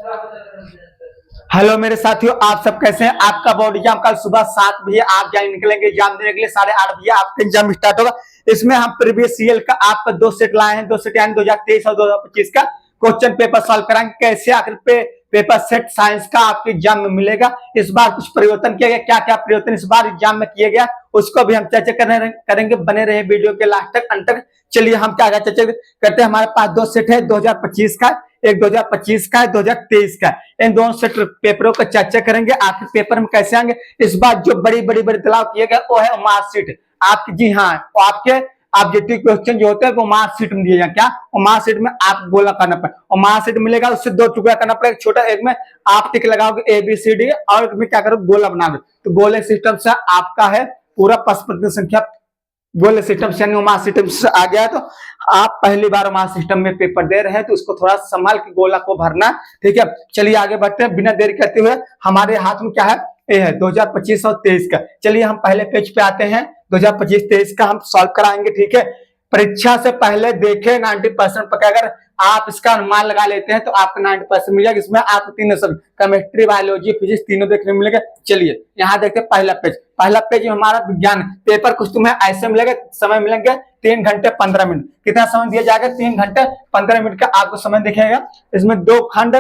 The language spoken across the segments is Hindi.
हेलो मेरे साथियों, आप सब कैसे हैं। आपका बोर्ड एग्जाम कल सुबह 7 बजे आप जाए निकलेंगे एग्जाम देने के लिए। 8:30 बजे आपका एग्जाम स्टार्ट होगा। इसमें हम प्रीवियस ईयर का आपका 2 सेट लाए हैं। 2 सेट यानी 2023 और 2025 का क्वेश्चन पेपर सॉल्व कराएंगे। कैसे आखिर पे पेपर सेट साइंस का आपके एग्जाम में मिलेगा। इस बार कुछ परिवर्तन किया गया, क्या क्या परिवर्तन इस बार एग्जाम में किया गया उसको भी हम चर्चा करेंगे। बने रहे वीडियो के लास्ट तक, अंत तक। चलिए हम क्या चर्चा करते हैं। हमारे पास 2 सेट है, 2025 का एक 2025 का है, 2023 का। इन दोनों सेट पेपरों पर चर्चा करेंगे। आखिर पेपर में कैसे आएंगे। इस बार जो बड़ी बदलाव किए गए वो है मार्कशीट आपकी। जी हाँ, तो आपके ऑब्जेक्टिव क्वेश्चन जो होते हैं वो मार्कशीट में दिए जाए। क्या और मार्कशीट में आप गोला करना पड़ेगा और मार्कशीट मिलेगा, उससे 2 टुकड़ा करना पड़ेगा। छोटा एक में आप टिक लगाओगे ABCD और एक में क्या करोगे गोला बनाओगे। तो गोले सिस्टम से आपका है पूरा 5 संख्या गोले सिस्टम से मार्क सिस्टम से आ गया। तो आप पहली बार मार्क सिस्टम में पेपर दे रहे हैं तो उसको थोड़ा संभाल के गोला को भरना, ठीक है। चलिए आगे बढ़ते हैं बिना देरी करते हुए। हमारे हाथ में क्या है, ये है 2025 और 23 का। चलिए हम पहले पेज पे आते हैं। 2025-23 का हम सॉल्व कराएंगे, ठीक है। परीक्षा से पहले देखे 90% पक्का। अगर आप इसका अनुमान लगा लेते हैं तो आपको 90% मिल जाएगा। इसमें आपको तीनों सब केमिस्ट्री, बायोलॉजी, फिजिक्स तीनों देखने को मिलेगा। चलिए यहाँ देखते हैं पहला पेज में हमारा विज्ञान पेपर। कुछ तुम्हें ऐसे मिलेगा, समय मिलेंगे 3 घंटे 15 मिनट। कितना समय दिया जाएगा, 3 घंटे 15 मिनट का आपको समय दिखेगा। इसमें 2 खंड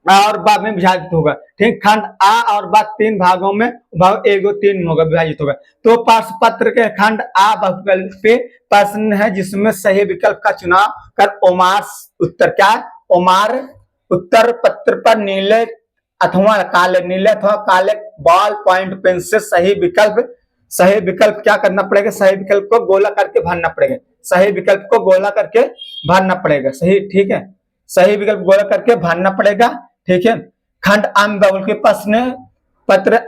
और बाद में विभाजित होगा, ठीक। खंड आ और बाद 3 भागों में भाग 1 और 3 होगा, विभाजित होगा। तो प्रश्न पत्र के खंड आ पे प्रश्न है जिसमें सही विकल्प का चुनाव कर ओमार उत्तर क्या है, ओमार उत्तर पत्र पर नीले अथवा काले बॉल पॉइंट पेन से सही विकल्प क्या करना पड़ेगा, सही विकल्प को गोला करके भरना पड़ेगा। सही विकल्प को गोला करके भरना पड़ेगा, सही, ठीक है। सही विकल्प गोला करके भरना पड़ेगा, ठीक है। खंड आम बाउल के प्रश्न पत्र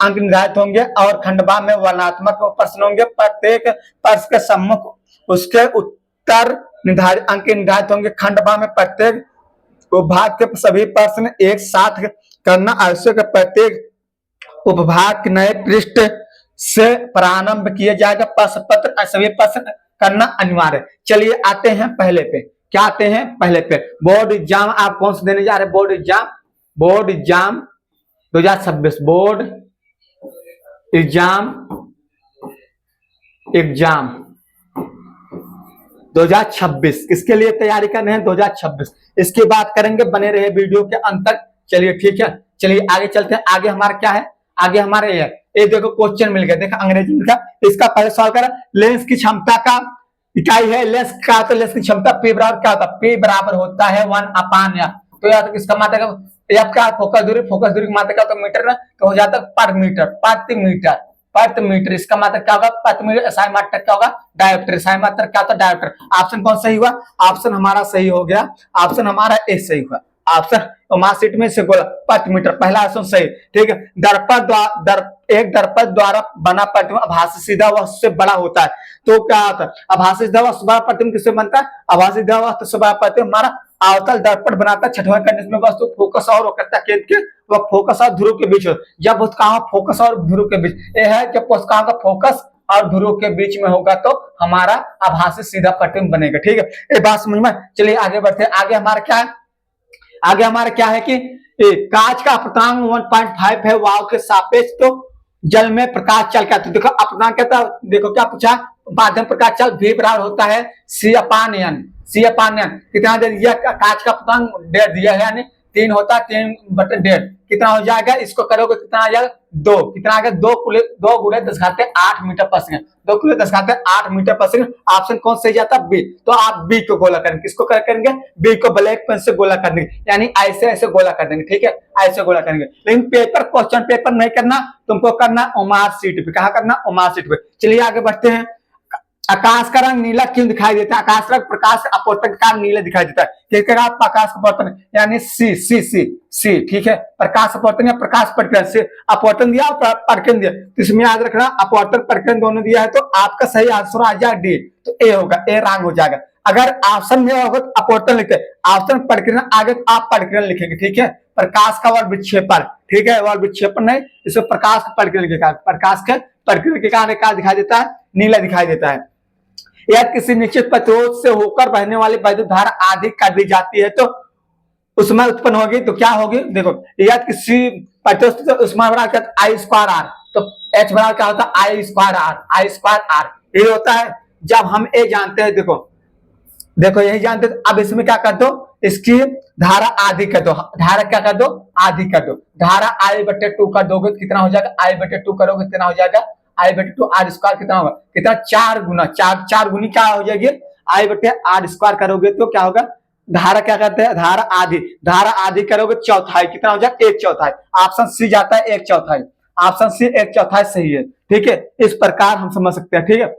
अंक निर्धारित होंगे और खंड बा में वर्णात्मक प्रश्न होंगे। प्रत्येक प्रश्न के सम्मुख उसके उत्तर निर्धारित अंक निर्धारित होंगे। खंड बा में प्रत्येक उपभाग के सभी प्रश्न एक साथ करना आवश्यक है। प्रत्येक उपभाग नए पृष्ठ से प्रारंभ किया जाएगा। प्रश्न पत्र सभी प्रश्न करना अनिवार्य। चलिए आते हैं पहले पे। क्या आते हैं पहले पे, बोर्ड एग्जाम आप कौन सा देने जा रहे हैं। बोर्ड एग्जाम 2026 बोर्ड एग्जाम 2026 किसके लिए तैयारी कर रहे हैं, 2026। इसकी बात करेंगे, बने रहे वीडियो के अंत तक। चलिए ठीक है, चलिए आगे चलते हैं। आगे हमारा क्या है, आगे हमारे ये देखो क्वेश्चन मिल गया। देखा अंग्रेजी में लिखा, इसका पहले सवाल करा। लेंस की क्षमता का इकाई है लेंस का, तो लेंस की क्षमता P बराबर क्या होता है, P बराबर होता है 1/f। तो यार इसका मात्रा एफ का फोकस दूरी की मात्रा क्या होता है मीटर में, तो हो जाता है पर मीटर, प्रति मीटर। इसका मतलब क्या होगा, प्रति मीटर। साइन मात्रा क्या होगा, डायोप्टर। साइन मात्रा क्या होता है, डायोप्टर। ऑप्शन कौन सही हुआ, ऑप्शन हमारा सही हो गया। ऑप्शन हमारा ए सही हुआ। ऑप्शन मार्कशीट में से बोला प्रति मीटर, पहला ऑप्शन सही, ठीक है। एक दर्पण द्वारा बना प्रतिबिंब आभासी सीधा वह उससे बड़ा होता है। तो क्या होता है, आभासी सीधा वह बड़ा प्रतिबिंब किससे बनता है, आभासी सीधा वह से बड़ा प्रतिबिंब हमारा अवतल दर्पण बनाता है। छठवां कंडीशन में वस्तु फोकस और वक्रता केंद्र के वह फोकस और ध्रुव के बीच हो। जब उसका फोकस और ध्रुव के बीच यह है, जब उसका फोकस और ध्रुव के बीच में होगा तो हमारा आभासी सीधा प्रतिबिंब बनेगा, ठीक है। ये बात समझ में। चलिए आगे बढ़ते हैं। आगे हमारा क्या है, आगे हमारा क्या है कि कांच का अपतनांक 1.5 है वायु के सापेक्ष। तो जल में प्रकाश चल क्या, तो देखो अपतनांक कहता, देखो क्या पूछा, माध्यम प्रकाश चल V बराबर होता है C/N। कितना दे दिया, कांच का अपतनांक 1.5 दिया है, यानी 3 होता है, 3/1.5 कितना हो जाएगा, इसको करोगे कितना आ जाएगा 2। कितना आ गया, 2 गुणे 10⁸ मीटर पर सेकंड। 2 गुणे 10⁸ मीटर पर सेकंड। ऑप्शन कौन सही जाता है, बी। तो आप बी को गोला करेंगे, किसको करेंगे, बी को ब्लैक पेन से गोला कर देंगे, यानी ऐसे गोला कर देंगे, ठीक है, ऐसे गोला करेंगे। लेकिन क्वेश्चन पेपर नहीं करना, तुमको करना ओमार सीट पे। कहा करना, ओमार सीट पे। चलिए आगे बढ़ते हैं। आकाश का रंग नीला क्यों दिखाई देता है, आकाश रंग प्रकाश अपवर्तन के कारण नीला दिखाई देता है। किसका, प्रकाश अपवर्तन, यानी सी, ठीक है। प्रकाश अपवर्तन या प्रकाश प्रकीर्णन से अपवर्तन दिया और प्रकीर्णन दिया, तो इसमें याद रखना अपवर्तन प्रकीर्णन दोनों दिया है। तो आपका सही आंसर आ जाएगा डी, तो ए होगा, ए रंग हो जाएगा। अगर ऑप्शन में होगा तो अपवर्तन लिखते, ऑप्शन प्रकीर्णन आगे तो आप प्रकीर्णन लिखेंगे, ठीक है। प्रकाश का वर्ग विक्षेपण, ठीक है, वर्ग विक्षेपण नहीं, इसमें प्रकाश का प्रकीर्णन के कारण, प्रकाश के प्रकीर्णन के कारण क्या दिखाई देता है, नीला दिखाई देता है। या किसी निश्चित प्रतिरोध से होकर बहने वाली वैद्युत धारा अधिक कर दी जाती है तो उसमें उत्पन्न होगी तो क्या होगी, देखो याद किसी प्रतिशत तो उसमें बड़ा क्या आई स्क्वायर आर, तो एच बड़ा क्या होता है I square R, I square R ये होता है। जब हम ए जानते हैं, देखो देखो यही जानते हैं, अब इसमें क्या कर दो, इसकी धारा आधी कर दो, धारा क्या कर दो आधी कर दो, धारा आई बटे 2 कर दोगे तो कितना हो जाएगा, आई बटे 2 करोगे कितना हो जाएगा, आई बटे 2 आर स्क्वायर कितना होगा, कितना 4 गुना, चार गुनी क्या हो जाएगी, आई बटे आर स्क्वायर करोगे तो क्या होगा, धारा क्या कहते हैं धारा आधी, धारा आधी करोगे चौथाई कितना हो जाएगा, एक चौथाई। ऑप्शन सी जाता है एक चौथाई, ऑप्शन सी एक चौथाई सही है। ठीक है, इस प्रकार हम समझ सकते हैं। ठीक है,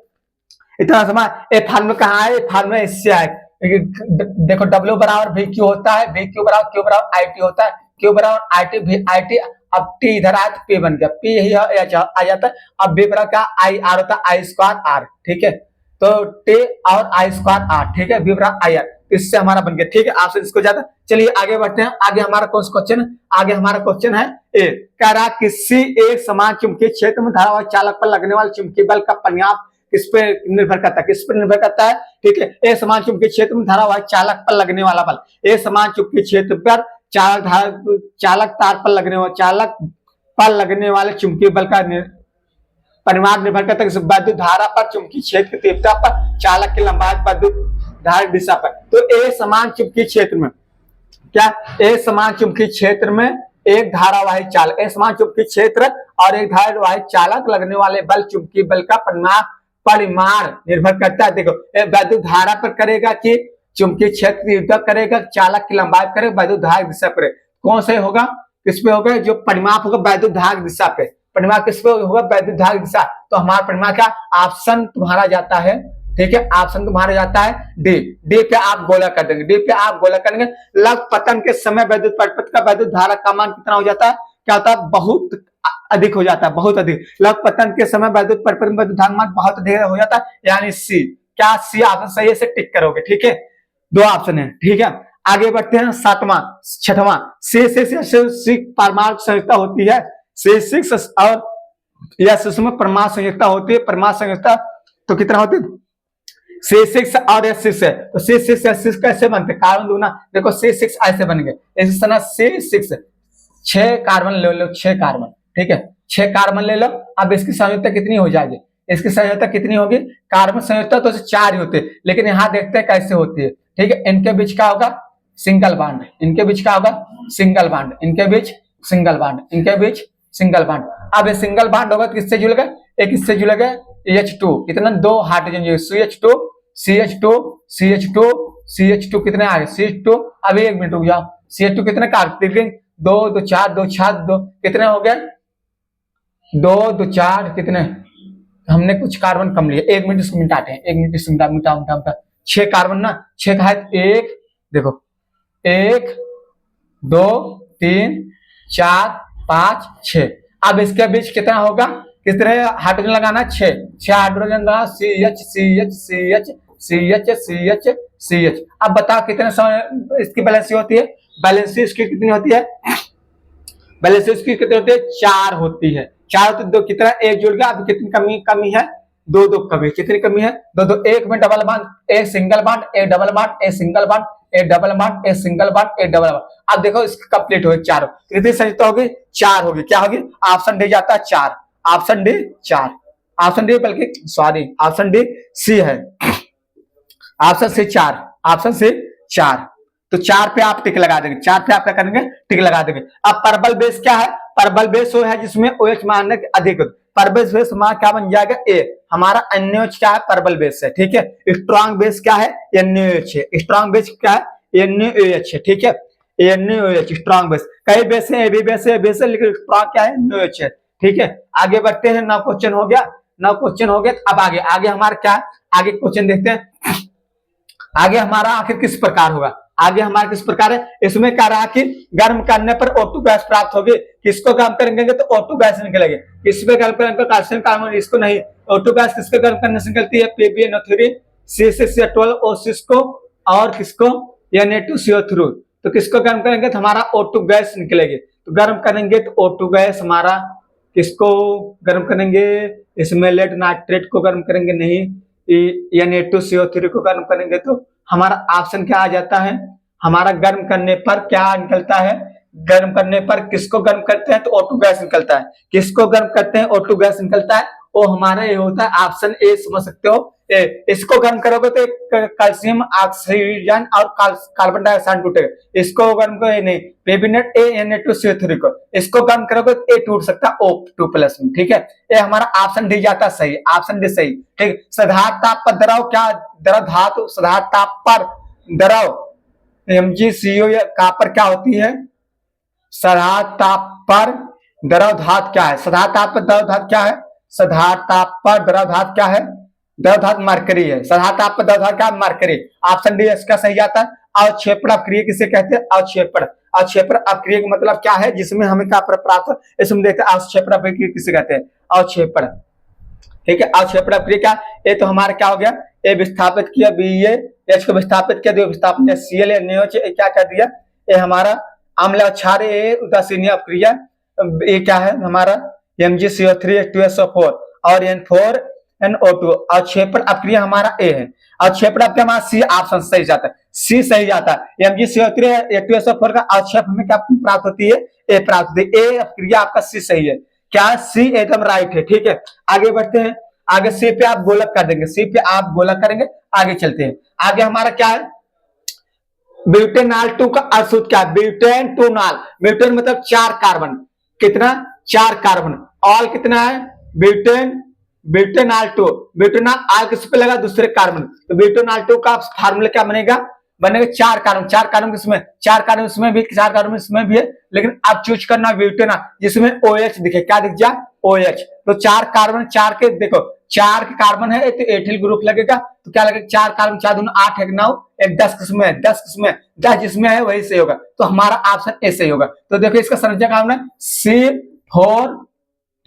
इतना समझ। ए फार्मूला कहाँ है, फार्मूला इससे आए, देखो डब्ल्यू बराबर वी क्यू होता है, वी क्यू बराबर क्यू बराबर आई टी होता है, क्यू बराबर I T V I T, अब टी इधर आया तो पी बन गया, पी यही आ जाता है। अब वी बराबर क्या आई आर होता है, आई स्क्वायर आर। ठीक है, तो टी और आई स्क्वायर आर, ठीक है, वी बराबर आई आर, इससे हमारा बन गया। ठीक है, आपसे इसको ज्यादा, चलिए आगे बढ़ते हैं। आगे हमारा कौन सा क्वेश्चन है, आगे हमारा क्वेश्चन है ए, कह रहा किसी एक समान चुंबकीय क्षेत्र में धारावाही चालक पर लगने वाले चुंबकीय बल का परिमाप किस पे निर्भर करता है, किस पर निर्भर करता है। ठीक है, एक समान चुंबकीय क्षेत्र में धारावाही चालक पर लगने वाला बल, एक समान चुंबकीय क्षेत्र पर चालक तार पर लगने वाला, चालक पर लगने वाले चुंबकीय बल का परिमाण निर्भर करता है विद्युत धारा पर, चुंबकीय क्षेत्र की तीव्रता पर, चालक की लंबाई पर, विद्युत धारा की दिशा पर। तो एक समान चुंबकीय क्षेत्र में क्या, एक समान चुंबकीय क्षेत्र में एक धारावाही चालक, एक समान चुंबकीय क्षेत्र और एक धारावाही चालक लगने वाले बल, चुंबकीय बल का परिमाण निर्भर करता है। देखो विद्युत धारा पर करेगा कि चुंबकीय क्षेत्र तीव्रता करेगा, चालक की लंबाई करेगा, विद्युत धारा की दिशा पर, कौन से होगा, किस पे होगा, जो परिमाप होगा विद्युत धारा की दिशा पे, परिमाप किस पे होगा, विद्युत धारा की दिशा। तो हमारा परिमाप क्या, ऑप्शन तुम्हारा जाता है। ठीक है, ऑप्शन तुम्हारा जाता है डी, डी पे आप गोला कर देंगे, डी पे आप गोला करेंगे। लग पतन के समय विद्युत परिपथ का विद्युत धारा का मान कितना हो जाता है, क्या होता है, बहुत अधिक हो जाता है, बहुत अधिक। लग पतन के समय विद्युत परिपथ में विद्युत धारा मान बहुत अधिक हो जाता है, यानी सी, क्या सी ऑप्शन सही है, से टिक करोगे। ठीक है, दो ऑप्शन है। ठीक है, आगे बढ़ते हैं सातवां छठवां, सी परमाणु संयुक्ता होती है, C6 और यस उसमें परमाणु संयुक्ता होती है, परमाणु संयुक्ता तो कितना होती है, C6 और S6 है, तो C6 S6 कैसे बनते, कार्बन दूना, देखो C6 ऐसे बन गए, इसी तरह C6 6 कार्बन ले लो, 6 कार्बन। ठीक है, 6 कार्बन ले लो। अब इसकी संयुक्ता कितनी हो जाएगी, इसकी संयुक्ता कितनी होगी, कार्बन संयुक्ता तो 4 ही होते हैं, लेकिन यहाँ देखते हैं कैसे होती है। ठीक है, इनके बीच क्या होगा, सिंगल बॉन्ड, इनके बीच क्या होगा, सिंगल बॉन्ड, इनके बीच सिंगल बॉन्ड, इनके बीच सिंगल बॉन्ड। अब ये सिंगल बॉन्ड होगा तो किससे जुड़ेगा, एक इससे जुड़ेगा H2, कितना, 2 hydrogen CH2 CH2 CH2 CH2 कितने आ गए, CH2। अभी 1 मिनट रुक जाओ, CH2 कितने कार्बन, 2 2 4 2 6 2 कितने हो गए, 2 2 4 कितने, हमने कुछ कार्बन कम लिए, 1 मिनट इसको मिटाते हैं, 1 मिनट इसको मिटा 6 कार्बन ना, 6 का है 1, देखो 1 2 3 4 5 6। अब इसके बीच कितना होगा, कितने हाइड्रोजन लगाना, 6 हाइड्रोजन लगाना, CH CH CH CH CH CH। अब बताओ कितने इसकी बैलेंसी होती है, बैलेंसी इसकी कितनी होती है, बैलेंसी इसकी कितनी होती है, 4 होती है, 4 तो 2 कितना, 1 जुड़ गया। अब कितनी कमी है, 2 2 कमी, कितनी कमी है, 2 2, 1 में डबल बॉन्ड, एक सिंगल बॉन्ड, एक डबल बॉन्ड, एक सिंगल बॉन्ड, एक डबल बॉन्ड, एक सिंगल बॉन्ड, एक डबल बॉन्ड। अब देखो इसकी कंप्लीट हो गई 4, कितनी संयुक्ता होगी, 4 होगी, क्या होगी, ऑप्शन डी जाता है 4, ऑप्शन डी 4, ऑप्शन डी बल्कि सॉरी ऑप्शन डी सी है, ऑप्शन सी 4, ऑप्शन सी 4। तो 4 पे आप टिक लगा देंगे, 4 पे आप क्या करेंगे, टिक लगा देंगे। अब परबल बेस क्या है, परबल बेस वो है जिसमें OH मान अधिक, परबल बेस हमारा क्या बन जाएगा, ए, हमारा NaOH क्या है, परबल बेस है। ठीक है, स्ट्रॉन्ग बेस क्या है, NaOH है, स्ट्रॉन्ग बेस क्या है, NaOH है। ठीक है, NaOH स्ट्रॉन्ग बेस, कई बेस है, AB बेस है, बेस है, लेकिन स्ट्रॉन्ग क्या है, NaOH है। ठीक है, आगे बढ़ते हैं, 9 क्वेश्चन हो गया, 9 क्वेश्चन हो गया। अब आगे हमारा क्या, आगे क्वेश्चन देखते हैं, आगे हमारा आखिर किस प्रकार होगा, आगे हमारा किस प्रकार है, इसमें कह रहा कि गर्म करने पर O2 गैस प्राप्त होगी, किसको गर्म करेंगे तो O2 गैस निकलेगी, किसपे गर्म करेंगे तो कैल्शियम कार्बोनेट, इसको नहीं। O2 गैस किसको गर्म करने से निकलती है, PbNO3 C6H12O6 को, और किसको, Na2CO3। तो किसको गर्म करेंगे तो हमारा O2 गैस निकलेगी, तो गर्म करेंगे तो O2 गैस हमारा, किसको गर्म करेंगे, इसमें लेड नाइट्रेट को गर्म करेंगे नहीं, Na2CO3 को गर्म करेंगे, तो हमारा ऑप्शन क्या आ जाता है, हमारा गर्म करने पर क्या निकलता है, गर्म करने पर किसको गर्म करते हैं तो O2 गैस निकलता है, किसको गर्म करते हैं O2 गैस निकलता है, वो हमारा ये होता है ऑप्शन ए, समझ सकते हो ए। इसको गर्म करोगे तो कैल्शियम ऑक्सीजन और कार्बन डाइऑक्साइड टूटेगा, इसको गर्म करो नहीं बेबीनेट Na2CO3 को, इसको गर्म करोगे तो ए टूट सकता है O2 प्लस में, ठीक है। ये हमारा ऑप्शन डी जाता है सही, ऑप्शन डी सही, ठीक। साधारण ताप पर द्रव क्या, द्रव धातु साधारण ताप पर द्रव MgCO या कॉपर क्या होती है, साधारण ताप पर द्रव धातु क्या है, साधारण ताप पर द्रव धातु क्या है, साधारण ताप पर द्रव धातु क्या है, द्रव धातु मरकरी है, साधारण ताप पर द्रव धातु क्या है, मरकरी। ऑप्शन डी इसका सही आता है। अवक्षेपण अपक्रिया किसे कहते हैं, अवक्षेपण, अवक्षेपण अपक्रिया का मतलब क्या है, जिसमें हमें क्या प्राप्त, इसमें देखते हैं अवक्षेपण अपक्रिया किसे कहते हैं, अवक्षेपण, ठीक है। अवक्षेपण अपक्रिया क्या, ये तो हमारा क्या हो गया, ए विस्थापित किया BaH को विस्थापित किया, दो विस्थापित किया Cl NaOH, क्या कर दिया, ये हमारा अम्ल क्षारीय उदासीन अपक्रिया, ये क्या है हमारा MgCO3 H2SO4 और N4NO2, अवक्षेपण अपक्रिया हमारा ए है, अवक्षेपण अपक्रिया हमारा सी ऑप्शन सही जाता है, सी सही जाता है। MgCO3 H2SO4 का अवक्षेप हमें क्या प्राप्त होती है, ए प्राप्त होती है, ए अपक्रिया आपका सी सही है, क्या सी एकदम राइट है, ठीक है। आगे बढ़ते हैं, आगे सी पे आप गोलक कर देंगे, सी पे आप गोलक करेंगे, आगे चलते हैं। आगे हमारा क्या है, ब्यूटेनॉल 2 का अशुद्ध क्या है, ब्यूटेन 2 नाल, ब्यूटेन मतलब 4 कार्बन, कितना 4 कार्बन, ऑल कितना है ब्यूटेन, ब्यूटेनॉल 2, ब्यूटेनॉल आल किस पे लगा, दूसरे कार्बन, तो ब्यूटेनॉल 2 का फार्मूला क्या बनेगा, बनेगा 4 कार्बन, 4 कार्बन किसमें, 4 कार्बन इसमें भी, 4 कार्बन इसमें भी है, लेकिन आप चूज करना ब्यूटेनॉल जिसमें OH दिखे, क्या दिख जाए OH, तो 4 कार्बन, 4 के देखो 4 के कार्बन है तो एथिल ग्रुप लगेगा, तो क्या लगेगा 4 कार्बन 4 दूनी 8 है 9, एक 10 किसमें है, 10 किसमें, 10 जिसमें है वही सही होगा, तो हमारा ऑप्शन ए सही होगा। तो देखो इसका संरचना का नाम है C4,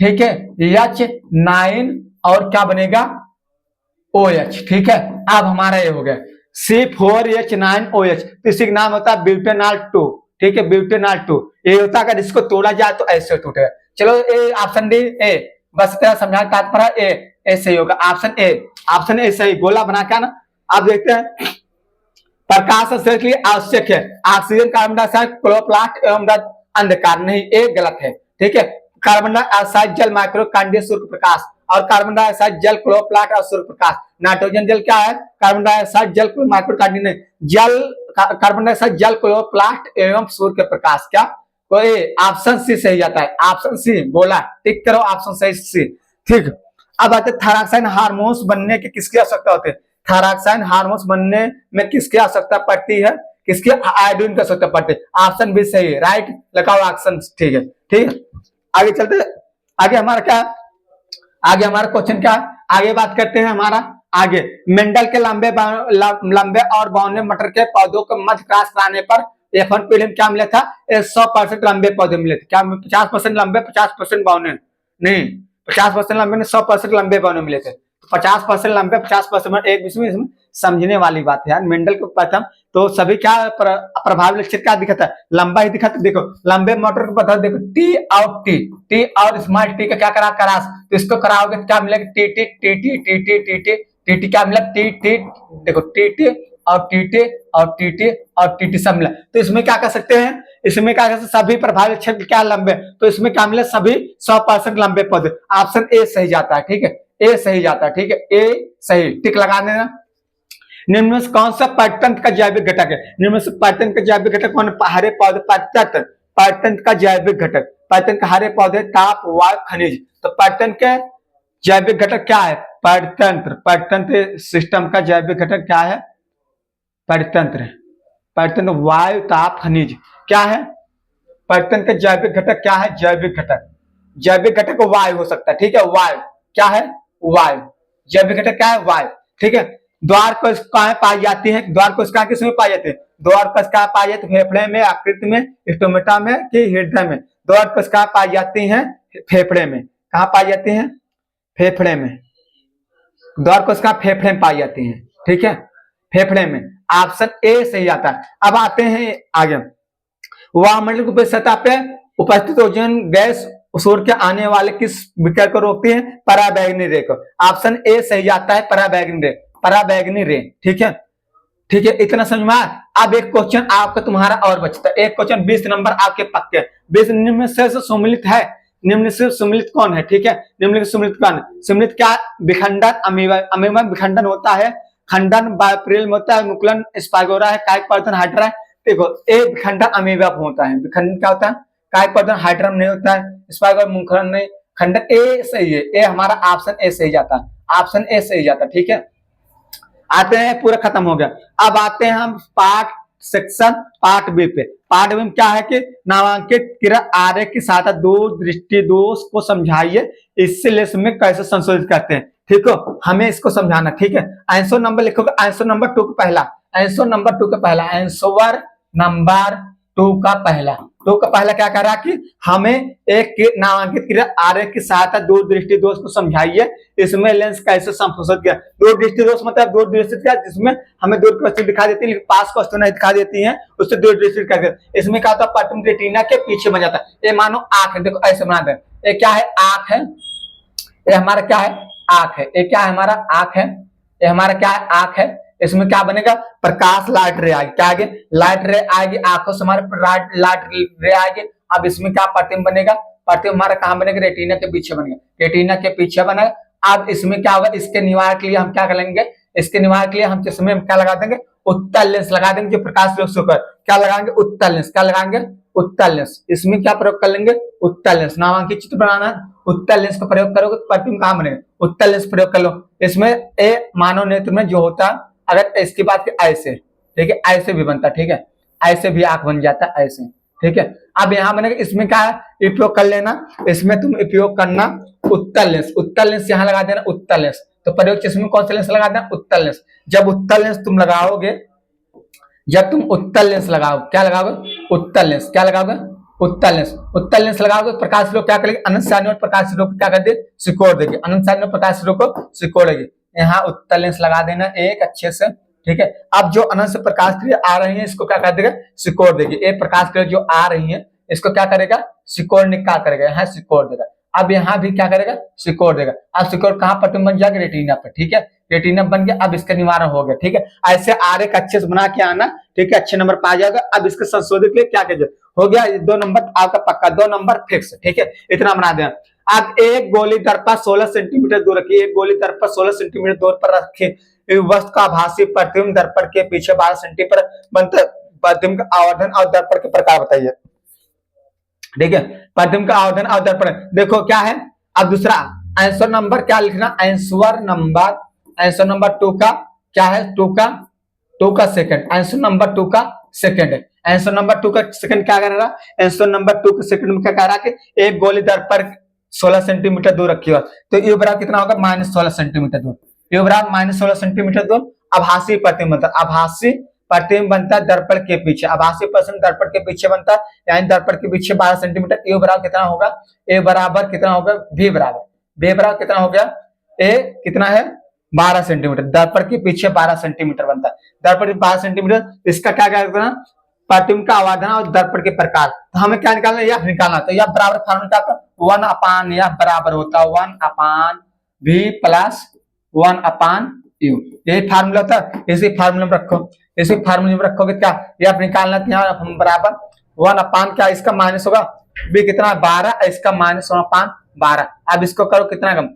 ठीक है, H9 और क्या बनेगा OH, ठीक है। अब हमारा ये हो गया C4H9OH, तो इसी का नाम होता है ब्यूटेनॉल 2, ठीक है, ब्यूटेनॉल 2, ये होता है अगर इसको तोड़ा जाए तो ऐसे टूटेगा। चलो ए ऑप्शन डी ए, बस तेरा समझाने का तात्पर्य ए सही होगा, ऑप्शन ए, ऑप्शन ए सही, गोला बना के ना। अब देखते हैं प्रकाश संश्लेषण के लिए आवश्यक है ऑक्सीजन, कार्बन डाइऑक्साइड, क्लोरोप्लास्ट एवं अंधकार, नहीं ए गलत है, ठीक है। कार्बन डाइऑक्साइड जल, माइक्रो कांडीय सूर्य प्रकाश, और कार्बन डाइऑक्साइड जल, क्लोरोप्लास्ट और सूर्य प्रकाश। नाइट्रोजन जल क्या है, कार्बन डाइऑक्साइड जल, माइक्रो कांडीय नहीं, जल, कार्बन डाइऑक्साइड जल, क्लोरोप्लास्ट एवं सूर्य के प्रकाश, क्या कोई ऑप्शन सी सही जाता है, ऑप्शन सी बोला, टिक करो ऑप्शन सही सी, ठीक। अब आते थायरॉक्साइन हार्मोन्स बनने की किसकी आवश्यकता होती है, थायरॉक्साइन हार्मोन्स बनने में किसकी आवश्यकता पड़ती है, किसकी, आयोडीन की आवश्यकता पड़ती है, ऑप्शन भी सही है, राइट लगाओ ऑप्शन, ठीक है, ठीक है। आगे चलते, आगे हमारा क्या, आगे हमारा क्वेश्चन क्या, आगे बात करते हैं हमारा, आगे मेंडल के लंबे और बौने मटर के पौधों को मध्य क्रॉस कराने पर F1 पीढ़ी में क्या मिला था, 100% लंबे पौधे मिले थे, क्या 50% लंबे 50% बौने, नहीं 50% लंबे ने 100% लंबे बौने मिले थे, 50% लंबे 50% एक इसमें समझने वाली बात है यार। मेंडल को प्रथम तो सभी क्या प्रभावी लक्षण क्या दिखा था, लंबा ही दिखा था, देखो लंबे मोटर को पता देखो टी और टी और स्मॉल टी का क्या करा करास, तो इसको कराओगे तो क्या मिलेगा T T T T T T T T T T, क्या मिला टी टी, देखो टी टी और टी टी और टी टी और टी टी सब मिला, तो इसमें क्या कर सकते हैं, इसमें क्या कर सकते सभी प्रभावी लक्षण क्या लंबे, तो इसमें क्या मिले सभी 100% लंबे पौधे, ऑप्शन ए सही जाता है, ठीक है, ए सही जाता है, ठीक है, ए सही, टिक लगा देना। निम्न में कौन सा परतंत्र का जैविक घटक है, निम्न में परतंत्र का जैविक घटक कौन, हरे पौधे, परतंत्र का जैविक घटक, परतंत्र का हरे पौधे, ताप, वायु, खनिज, तो परतंत्र के जैविक घटक क्या है, परतंत्र सिस्टम का जैविक घटक क्या है, परतंत्र वायु, ताप, खनिज, क्या है परतंत्र का जैविक घटक, क्या है जैविक घटक, जैविक घटक वायु हो सकता है, ठीक है, वायु क्या है, वायु, जैविक घटक क्या है, वायु, ठीक है। द्वार कोश कहाँ पाई जाती है, द्वार कोश कहाँ किसमें पाई जाती है, द्वार कोश कहाँ पाई जाती है, फेफड़े में, आकृति में, स्टोमेटा में कि हृदय में, द्वार कोश कहाँ पाई जाती है, फेफड़े में, कहाँ पाई जाती है, फेफड़े में, द्वार कोश कहाँ फेफड़े में पाई जाती है, ठीक है, फेफड़े में, ऑप्शन ए सही आता है। अब आते हैं आगे, वायुमंडल की सतह पे उपस्थित ओजोन गैस सूर्य के आने वाले किस विकिरण को रोकती है, पराबैंगनी रे को, ऑप्शन ए सही आता है, पराबैंगनी रे, पराबैंगनी रे, ठीक है, ठीक है, इतना समझ में आया। अब एक क्वेश्चन आपका तुम्हारा और बचता है, एक क्वेश्चन 20 नंबर आपके पक्के। 20 निम्न से सम्मिलित है, निम्न से सम्मिलित कौन है? ठीक है, निम्न से सम्मिलित कौन है? सम्मिलित क्या? विखंडन अमीबा, अमीबा विखंडन होता है, खंडन बायोप्रिल में होता है, मुकुलन स्पाइगोरा है, कायिक पर्दन हाइड्रा है। देखो ए विखंडन अमीबा होता है, विखंडन क्या होता है? कायिक पर्दन हाइड्रा नहीं होता है, स्पाइगोरा मुकुलन नहीं, खंडन ए सही है, ए हमारा ऑप्शन ए सही जाता है, ऑप्शन ए सही जाता है। ठीक है, आते हैं, पूरा खत्म हो गया। अब आते हैं हम पार्ट सेक्शन पार्ट बी पे। पार्ट बी में क्या है कि नामांकित क्रिया आर्य की सहायता दूर दृष्टि दोष को समझाइए, इससे लेस में कैसे संशोधित करते हैं। ठीक हो, हमें इसको समझाना। ठीक है, आंसर नंबर लिखोगे, आंसर नंबर 2 का पहला, आंसर नंबर 2 का पहला, आंसर नंबर 2 का पहला, 2 का पहला क्या कह रहा है कि हमें एक नामांकित क्रिया आर्य की सहायता दूर दृष्टि दोष को समझाइए, इसमें लेंस कैसे संशोधित किया। दूर दृष्टि दोष मतलब दूर दृष्टि क्या, जिसमें हमें दूर की वस्तु दिखा देती है लेकिन पास की वस्तु नहीं दिखा देती है, उससे दूर दृष्टि करके। इसमें क्या होता है, पटम रेटिना के पीछे बन जाता है। ये मानो आंख है, देखो ऐसे बना दे, ये क्या है? आंख है, ये हमारा क्या है? आंख है। ये क्या है? हमारा आंख है, ये हमारा क्या है? आंख है। इसमें क्या बनेगा? प्रकाश लाइट रे आएगी, क्या आगे? लाइट रे आएगी, आंखों से हमारे लाइट रे आएगी। अब इसमें क्या प्रतिबिंब बनेगा? प्रतिबिंब हमारा कहां बनेगा? रेटिना के पीछे बनेगा, रेटिना के पीछे बनेगा। अब इसमें क्या होगा? इसके निवारण के लिए हम क्या करेंगे? इसके निवारण के लिए हम चश्मे में क्या लगा देंगे? उत्तल लेंस लगा देंगे, जो प्रकाश रोग से होकर क्या लगाएंगे? उत्तल लेंस। क्या लगाएंगे? उत्तल लेंस। इसमें क्या प्रयोग कर लेंगे? उत्तल लेंस। नामांकित चित्र बनाना है, उत्तल लेंस का प्रयोग करोगे तो प्रतिबिंब कहां बनेगा? उत्तल लेंस प्रयोग कर लो। इसमें ए मानव नेत्र में जो होता है, अगर इसकी बात की ऐसे, ठीक है, ऐसे भी बनता है। ठीक है, ऐसे भी आंख बन जाता है, ऐसे। ठीक है, अब यहां बनेगा, इसमें क्या है? उपयोग कर लेना, इसमें तुम उपयोग करना उत्तल लेंस। उत्तल लेंस यहां लगा देना, उत्तल लेंस। तो प्रयोग चश्मे में कौन सा लेंस लगा देना? उत्तल लेंस। जब उत्तल लेंस तुम लगाओगे, जब तुम उत्तल लेंस लगाओ, क्या लगाओगे? उत्तल लेंस। क्या लगाओगे? उत्तल लेंस। उत्तल लेंस लगाओगे, प्रकाश रोग क्या करेगी? अनंत सारणी और प्रकाश रोग क्या कर दे? सिकोड़ देगी, अनंत सारणी और प्रकाश रोग को सिकोड़ेगी। यहाँ उत्तल लेंस लगा देना एक अच्छे से। ठीक है, अब जो अनंत से प्रकाश क्रिया आ रही है, इसको क्या कर देगा? सिकोड़ देगी। एक प्रकाश क्रिया जो आ रही है, इसको क्या करेगा? सिकोड़ निकाल करेगा, यहाँ सिकोड़ देगा। अब यहाँ भी क्या करेगा? सिकोड़ देगा। अब सिकोड़ कहाँ प्रतिबिंब बन जाएगा? रेटिना पर। ठीक है, रेटिना बन गया, अब इसका निवारण हो गया। ठीक है, ऐसे आरेख अच्छे से बना के आना। ठीक है, अच्छे नंबर पा जाएगा। अब इसके संशोधित के लिए क्या कीजिए? हो गया 2 नंबर आपका पक्का, 2 नंबर फिक्स। ठीक है, इतना बना दें। अब एक गोली दर्पण 16 सेंटीमीटर दूर रखिए, एक गोली दर्पण 16 सेंटीमीटर दूर पर रखिए। वस्तु का आभासी प्रतिबिंब दर्पण के पीछे 12 सेंटीमीटर बनता है। प्रतिबिंब का आवर्धन और दर्पण के प्रकार बताइए। ठीक है, प्रतिबिंब का आवर्धन और दर्पण देखो क्या है। अब दूसरा आंसर नंबर क्या लिखना? आंसर नंबर 2 का क्या है? 2 का सेकंड, आंसर नंबर 2 का सेकंड है। आंसर नंबर 2 का सेकंड क्या कर रहा है? आंसर नंबर 2 के सेकंड में क्या कह रहा है कि एक गोली दर्पण 16 सेंटीमीटर दूर रखी हो, तो ये बराबर कितना होगा? -16 सेंटीमीटर दूर। ये बराबर -16 सेंटीमीटर दूर आभासी प्रतिबिंब बनता है, आभासी प्रतिबिंब बनता है दर्पण के पीछे, आभासी प्रतिबिंब दर्पण के पीछे बनता है, यानी दर्पण के पीछे 12 सेंटीमीटर। ए बराबर कितना होगा? ए बराबर कितना होगा? बी बराबर कितना हो गया? ए कितना है? 12 सेंटीमीटर। दर्पण के पीछे 12 सेंटीमीटर बनता है, दर्पण के 12 सेंटीमीटर। इसका क्या करना? प्रतिबिंब का आवर्धन और दर्पण के प्रकार। तो हमें क्या निकालना है? यह निकालना। तो यह बराबर फार्मूला क्या? 1 यह बराबर होता है 1/v प्लस 1/u। यही फार्मूला होता है, इसी फार्मूला में रखो, इसी फार्मूले में रखोगे क्या? यह निकालना है, यहाँ बराबर 1 क्या इसका माइनस होगा? बी कितना? 12, इसका -1/12। अब इसको करो कितना कम?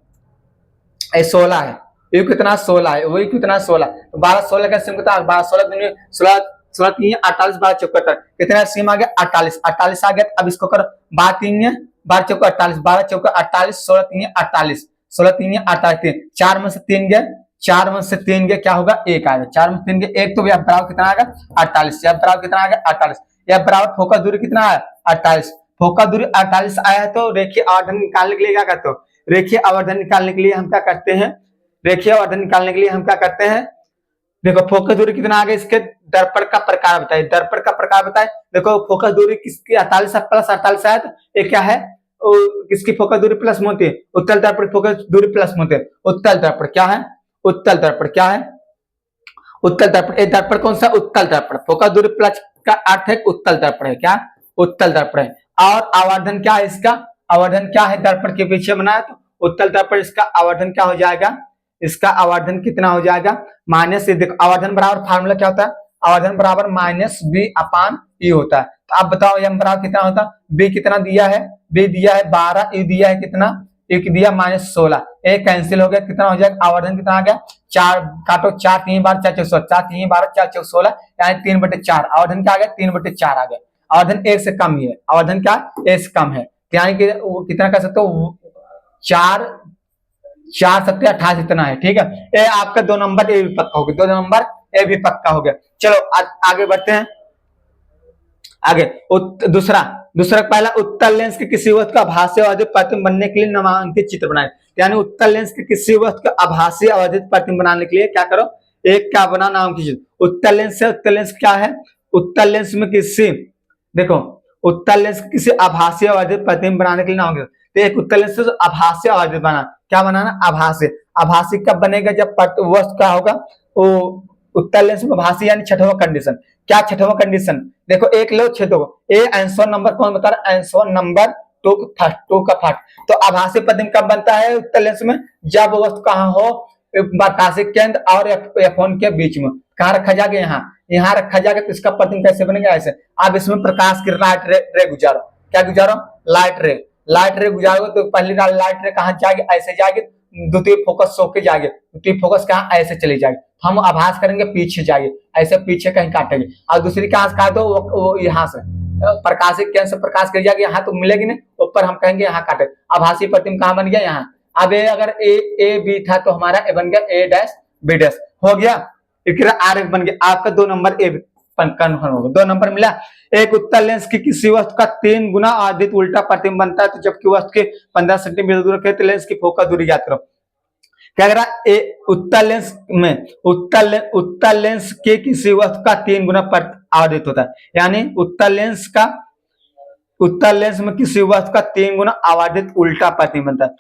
16 है, यू कितना? 16 है, वही कितना? 16। तो 12 16 का सिम कितना? 12 16 दिन 16 16 3 48, 12 चौका कितना सीम आ गया? 48 48 आ गया। अब इसको करो 12 3 12 चौका 48, 12 चौका 48, 16 3 48, 16 3 48, 4 में से 3 गया, 4 में से 3 गया, क्या होगा? 1 आएगा। 4 में 3 गया 1, तो यह बराबर कितना आएगा? 48। यह बराबर कितना आ गया? 48। यह बराबर फोकस दूरी कितना है? 48। फोकस दूरी 48 आया है, तो रेखीय आवर्धन निकालने के लिए क्या करते हो? रेखीय आवर्धन निकालने के लिए हम क्या करते हैं? रेखीय आवर्धन निकालने के लिए हम क्या करते हैं? देखो फोकस दूरी कितना आ गया, इसके दर्पण का प्रकार बताइए, दर्पण का प्रकार बताए। देखो फोकस दूरी किसकी 48 प्लस 48 है, तो ये क्या है? किसकी फोकस दूरी प्लस में होती है? उत्तल दर्पण फोकस दूरी प्लस में होती है। उत्तल दर्पण क्या है? उत्तल दर्पण क्या है? उत्तल दर्पण। एक दर्पण कौन सा? उत्तल दर्पण। फोकस दूरी प्लस का अर्थ है उत्तल दर्पण है, क्या? उत्तल दर्पण है। और आवर्धन क्या है इसका? आवर्धन क्या है? दर्पण के पीछे बनाया तो उत्तल दर्पण, इसका आवर्धन क्या हो जाएगा? इसका आवर्धन कितना हो जाएगा, माइनस, ये देखो आवर्धन बराबर फार्मूला क्या होता है, आवर्धन बराबर माइनस बी अपान ई होता है। तो आप बताओ एम बराबर कितना होता है, बी कितना दिया है, बी दिया है 12, ई दिया है कितना, एक दिया -16, एक कैंसिल हो गया, कितना हो जाएगा, आवर्धन कितना आ गया 4, काटो 4 3 बार 4 4 4 3 12 4 4 16, यानी 3/4, आवर्धन क्या आ गया 3/4 आ गया, आवर्धन एक से कम ही है, आवर्धन क्या एक से कम है, यानी कि कितना कर सकते हो 4 4 7 28 इतना है, ठीक है। ये आपका 2 नंबर ए भी पक्का हो गया, 2 नंबर ए भी पक्का हो गया। चलो आगे बढ़ते हैं, आगे दूसरा पहला, उत्तल लेंस के किसी वस्तु का आभासी अवधित प्रतिबिंब बनने के लिए नामांकित चित्र बनाए, यानी उत्तल लेंस के किसी वस्तु का आभासी अवधित प्रतिबिंब बनाने के लिए क्या करो, एक क्या बना नामांकित चित्र। उत्तल लेंस है, उत्तल लेंस क्या है, उत्तल लेंस में किसी, देखो उत्तल लेंस किसी आभासी अवधित प्रतिबिंब बनाने के लिए नामांकित, तो एक उत्तल लेंस से आभासी अवधित बना, क्या बनाना, आभासी, आभासी कब बनेगा, जब वस्तु क्या होगा, वो उत्तल लेंस में आभासी यानी छठवां कंडीशन, क्या छठवां कंडीशन, देखो एक लो छेदो, ए आंसर नंबर कौन बता रहा है, आंसर नंबर 2 का फर्स्ट, तो आभासी प्रतिबिंब कब बनता है उत्तल लेंस में, जब वस्तु कहां हो, प्रकाशिक केंद्र और F1 के बीच में, कहां रखा जाएगा, यहाँ रखा जाएगा, तो इसका प्रतिबिंब कैसे बनेगा, ऐसे, अब इसमें प्रकाश की लाइट रे गुजारो, क्या गुजारो, लाइट रे गुजारोगे, तो पहली लाइट रे कहां जाएगी, ऐसे जाएगी, द्वितीय फोकस सो के जाएगी, द्वितीय फोकस कहां, ऐसे चली जाएगी, हम आभास करेंगे पीछे जाएगी, ऐसे पीछे कहीं काटेंगे, और दूसरी कहां से काटो, वो यहाँ से प्रकाशिक केंद्र से प्रकाश कर जाएगी, यहाँ तो मिलेगी नहीं, ऊपर हम कहेंगे यहाँ काटे, आभासी प्रतिबिंब कहां बन गया, यहाँ। अब ये अगर ए बी था तो हमारा ए बन गया ए डैश बी डैश, हो गया, आर बन गया, आपका 2 नंबर ए कन्फर्म हो गया, 2 नंबर मिला। एक उत्तल लेंस की किसी वस्तु का 3 गुना अधिक उल्टा प्रतिबिंब बनता है, तो जबकि वस्तु के 15 सेंटीमीटर दूर रखे, तो लेंस की फोकस दूरी ज्ञात करो, क्या करा, उत्तल लेंस में, उत्तल लेंस के किसी वस्तु का 3 गुना आवर्धित होता है, यानी उत्तल लेंस में किसी वस्तु का 3 गुना आवर्धित उल्टा प्रतिबिंब बनता है,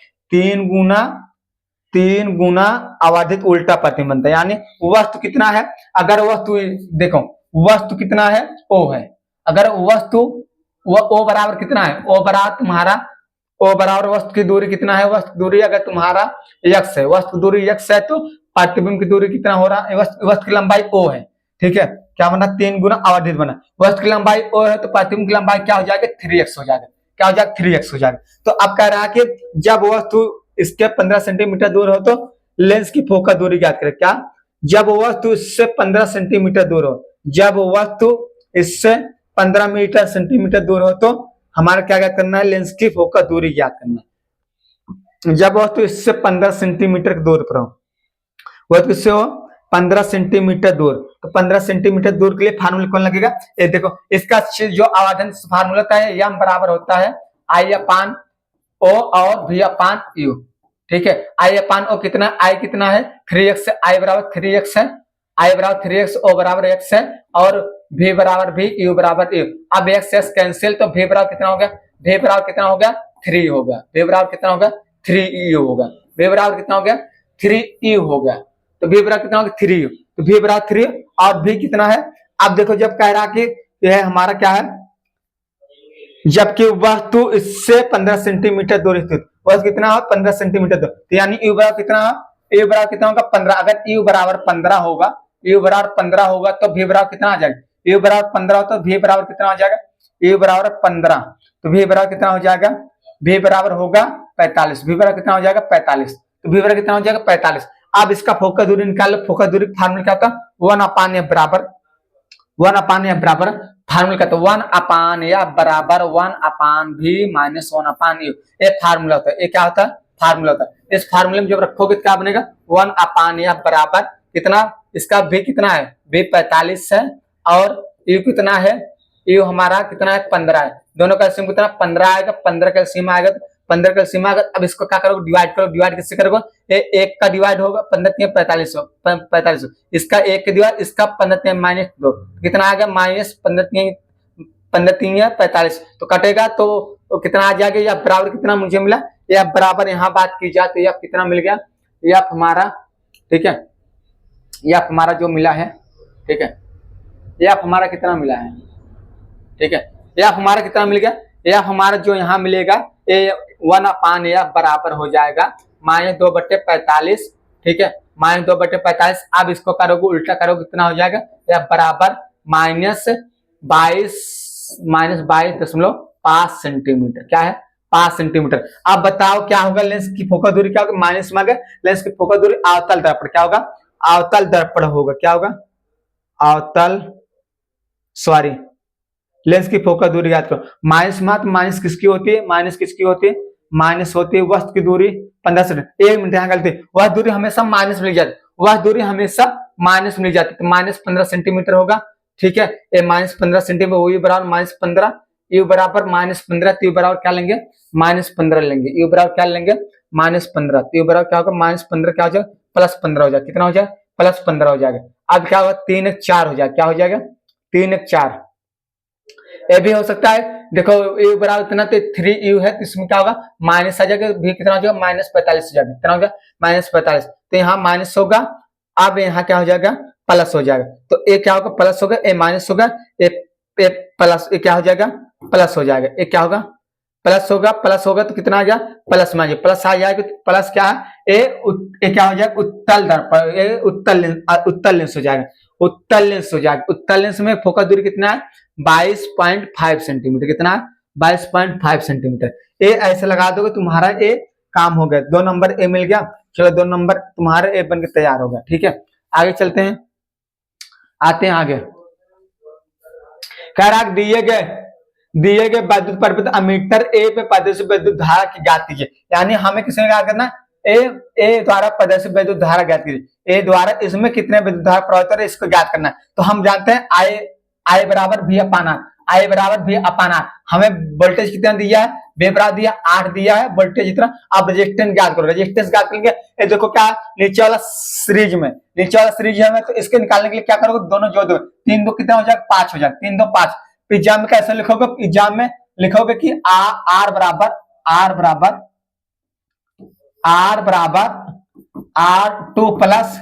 3 गुना आवर्धित उल्टा प्रतिबिंब बनता है, यानी वस्तु कितना है, अगर वस्तु देखो वस्तु कितना है, ओ है, अगर वस्तु ओ बराबर कितना है, ओ बराबर तुम्हारा, ओ बराबर वस्तु की दूरी कितना है, वस्तु दूरी अगर तुम्हारा x है, वस्तु दूरी x है, तो प्रतिबिंब की दूरी कितना हो रहा है, वस्तु की लंबाई o है, ठीक है, क्या बना 3 गुना आवर्धित बना, वस्तु की लंबाई o है, तो प्रतिबिंब की लंबाई क्या हो जाएगा 3x हो जाएगा, क्या हो जाएगा 3x हो जाएगा। तो अब कह रहा है कि जब वस्तु इसके 15 सेंटीमीटर दूर हो तो लेंस की फोकस दूरी ज्ञात करें, क्या, जब वस्तु इससे 15 सेंटीमीटर दूर हो, जब वस्तु इससे 15 सेंटीमीटर दूर हो तो हमारा क्या ज्ञात करना है, लेंस की फोकस दूरी ज्ञात करना है, जब वस्तु इससे 15 सेंटीमीटर दूर पर हो, वस्तु इससे हो 15 सेंटीमीटर दूर, तो 15 सेंटीमीटर दूर के लिए फार्मूला कौन लगेगा, ये देखो इसका जो आवर्धन फार्मूला होता है, यम बराबर होता है आई अपान ओ और भी अपान यू, ठीक है, आई अपान ओ कितना, आई कितना है 3x, आई बराबर 3x है, आई बराबर 3x, ओ बराबर x है, और v बराबर v, u बराबर u, अब x कैंसिल, तो v बराबर कितना हो गया, v बराबर कितना हो गया 3 हो गया, v बराबर कितना हो गया 3u हो गया, v बराबर कितना हो गया 3u हो गया, तो v बराबर कितना हो गया 3u, तो v बराबर 3 और v कितना है, अब देखो जब कह रहा कि यह हमारा क्या है, जबकि वस्तु इससे 15 सेंटीमीटर दूर स्थित, वस्तु कितना हो 15 सेंटीमीटर दूर, तो यानी u बराबर कितना, u बराबर कितना होगा 15, अगर u बराबर 15 होगा, u बराबर 15 होगा तो v बराबर कितना आ जाएगा, u बराबर 15 हो तो v बराबर कितना हो जाएगा, u बराबर 15, तो v बराबर कितना हो जाएगा, v बराबर होगा 45, v बराबर कितना हो जाएगा 45, तो v बराबर कितना हो जाएगा 45। अब इसका फोकस दूरी निकाल लो, फोकस दूरी फार्मूला क्या होता है 1/f बराबर, 1/f बराबर फार्मूला का, तो 1/f बराबर 1/v माइनस 1/u, ये फार्मूला होता है, ये क्या होता है फार्मूला होता है, इस फार्मूले में जब रखोगे क्या बनेगा 1/f बराबर कितना, इसका v कितना है, v 45 है, और u कितना है, u हमारा कितना है 15 है, दोनों का एलसीएम कितना 15 आएगा, 15 का एलसीएम आएगा, 15 का एलसीएम आएगा, अब इसको क्या करोगे डिवाइड करो, डिवाइड किससे करोगे, एक का डिवाइड होगा 15 3 45, इसका एक के डिवाइड, इसका 15 3 -2, कितना आ गया -15 3 45, तो कटेगा तो कितना आ जाएगा, या बराबर कितना मुझे मिला, या बराबर यहाँ बात की जाए तो यह कितना मिल गया, यह हमारा, ठीक है, यह हमारा जो मिला है, ठीक है, यह हमारा कितना मिला है, ठीक है, यह हमारा कितना मिल गया, यह हमारा जो यहाँ मिलेगा ये 1/f बराबर हो जाएगा -2/45 ठीक है, -2/45। अब इसको करोगे उल्टा करोगे कितना हो जाएगा, या बराबर -22.5 सेंटीमीटर। क्या है, 5 सेंटीमीटर। अब बताओ क्या होगा, लेंस की फोकस दूरी क्या होगा, माइनस में लेंस की फोकस दूरी अवतल दर्पण क्या होगा, अवतल दर्पण होगा। क्या होगा, अवतल, सॉरी, लेंस की फोकस दूरी याद करो। माइनस मत, माइनस किसकी होती है, माइनस किसकी होती है, माइनस होती है वस्तु की दूरी 15 सेंटीमीटर। 1 मिनट यहाँ गलती, वह दूरी हमेशा माइनस में जाती, वह दूरी हमेशा माइनस में जाती, तो -15 सेंटीमीटर होगा। ठीक है, ये -15 सेंटीमीटर, वही बराबर -15, यू बराबर -15, तो यू बराबर क्या लेंगे, -15 लेंगे। यू बराबर क्या लेंगे, -15, तो यू बराबर क्या होगा, -15 क्या हो जाएगा, +15 हो जाएगा। कितना हो जाएगा, +15 हो जाएगा। अब क्या होगा, 3 1 4 हो जाएगा। क्या हो जाएगा, 3 1 4। ये भी हो सकता है, देखो u बराबर इतना, तो 3u है, तो इसमें क्या होगा, माइनस आ जाएगा, भी कितना हो जाएगा, -45 हो जाएगा। कितना हो जाएगा, -45, तो यहाँ माइनस होगा। अब यहाँ क्या हो जाएगा, प्लस हो जाएगा। तो ए क्या होगा, प्लस होगा, ए माइनस होगा, ए प्लस, ए क्या हो जाएगा, प्लस हो जाएगा। ए क्या होगा, प्लस होगा, प्लस होगा तो कितना आ गया, प्लस में आ जाएगा, प्लस आ जाएगा। प्लस क्या है, ए क्या हो जाएगा, उत्तल दर्पण, ए उत्तल लेंस हो जाएगा, उत्तल लेंस हो जाएगा। उत्तल लेंस में फोकस दूरी कितना है, 22.5 सेंटीमीटर। कितना, 22.5 सेंटीमीटर। ए ऐसे लगा दोगे, तुम्हारा ए काम हो गया, 2 नंबर ए मिल गया। चलो 2 नंबर तुम्हारा ए बन के तैयार होगा। ठीक है, आगे चलते हैं, आते हैं आगे। कह रहा दिए गए विद्युत परिपथ अमीटर ए पे प्रदर्शित विद्युत धारा की ज्ञात कीजिए। यानी हमें किसने क्या करना, ए द्वारा प्रदर्शित विद्युत धारा ज्ञात कीजिए। ए द्वारा इसमें कितने विद्युत धारा प्रवाहित हो रहे हैं, इसको ज्ञात करना है। तो हम जानते हैं आई बराबर V अपान आर, आई बराबर V अपान आर। हमें वोल्टेज कितना दिया है, V बराबर दिया 8 दिया है, वोल्टेज इतना। अब रेजिस्टेंस ज्ञात करो, रेजिस्टेंस ज्ञात करेंगे। ये देखो क्या, नीचे वाला सीरीज में है, तो इसके निकालने के लिए क्या करोगे, दोनों जोड़ दो, 3 2 कितना हो जाएगा, 5 हो जाएगा, 3 2 5। एग्जाम में कैसे लिखोगे, एग्जाम में लिखोगे कि आर बराबर R2 प्लस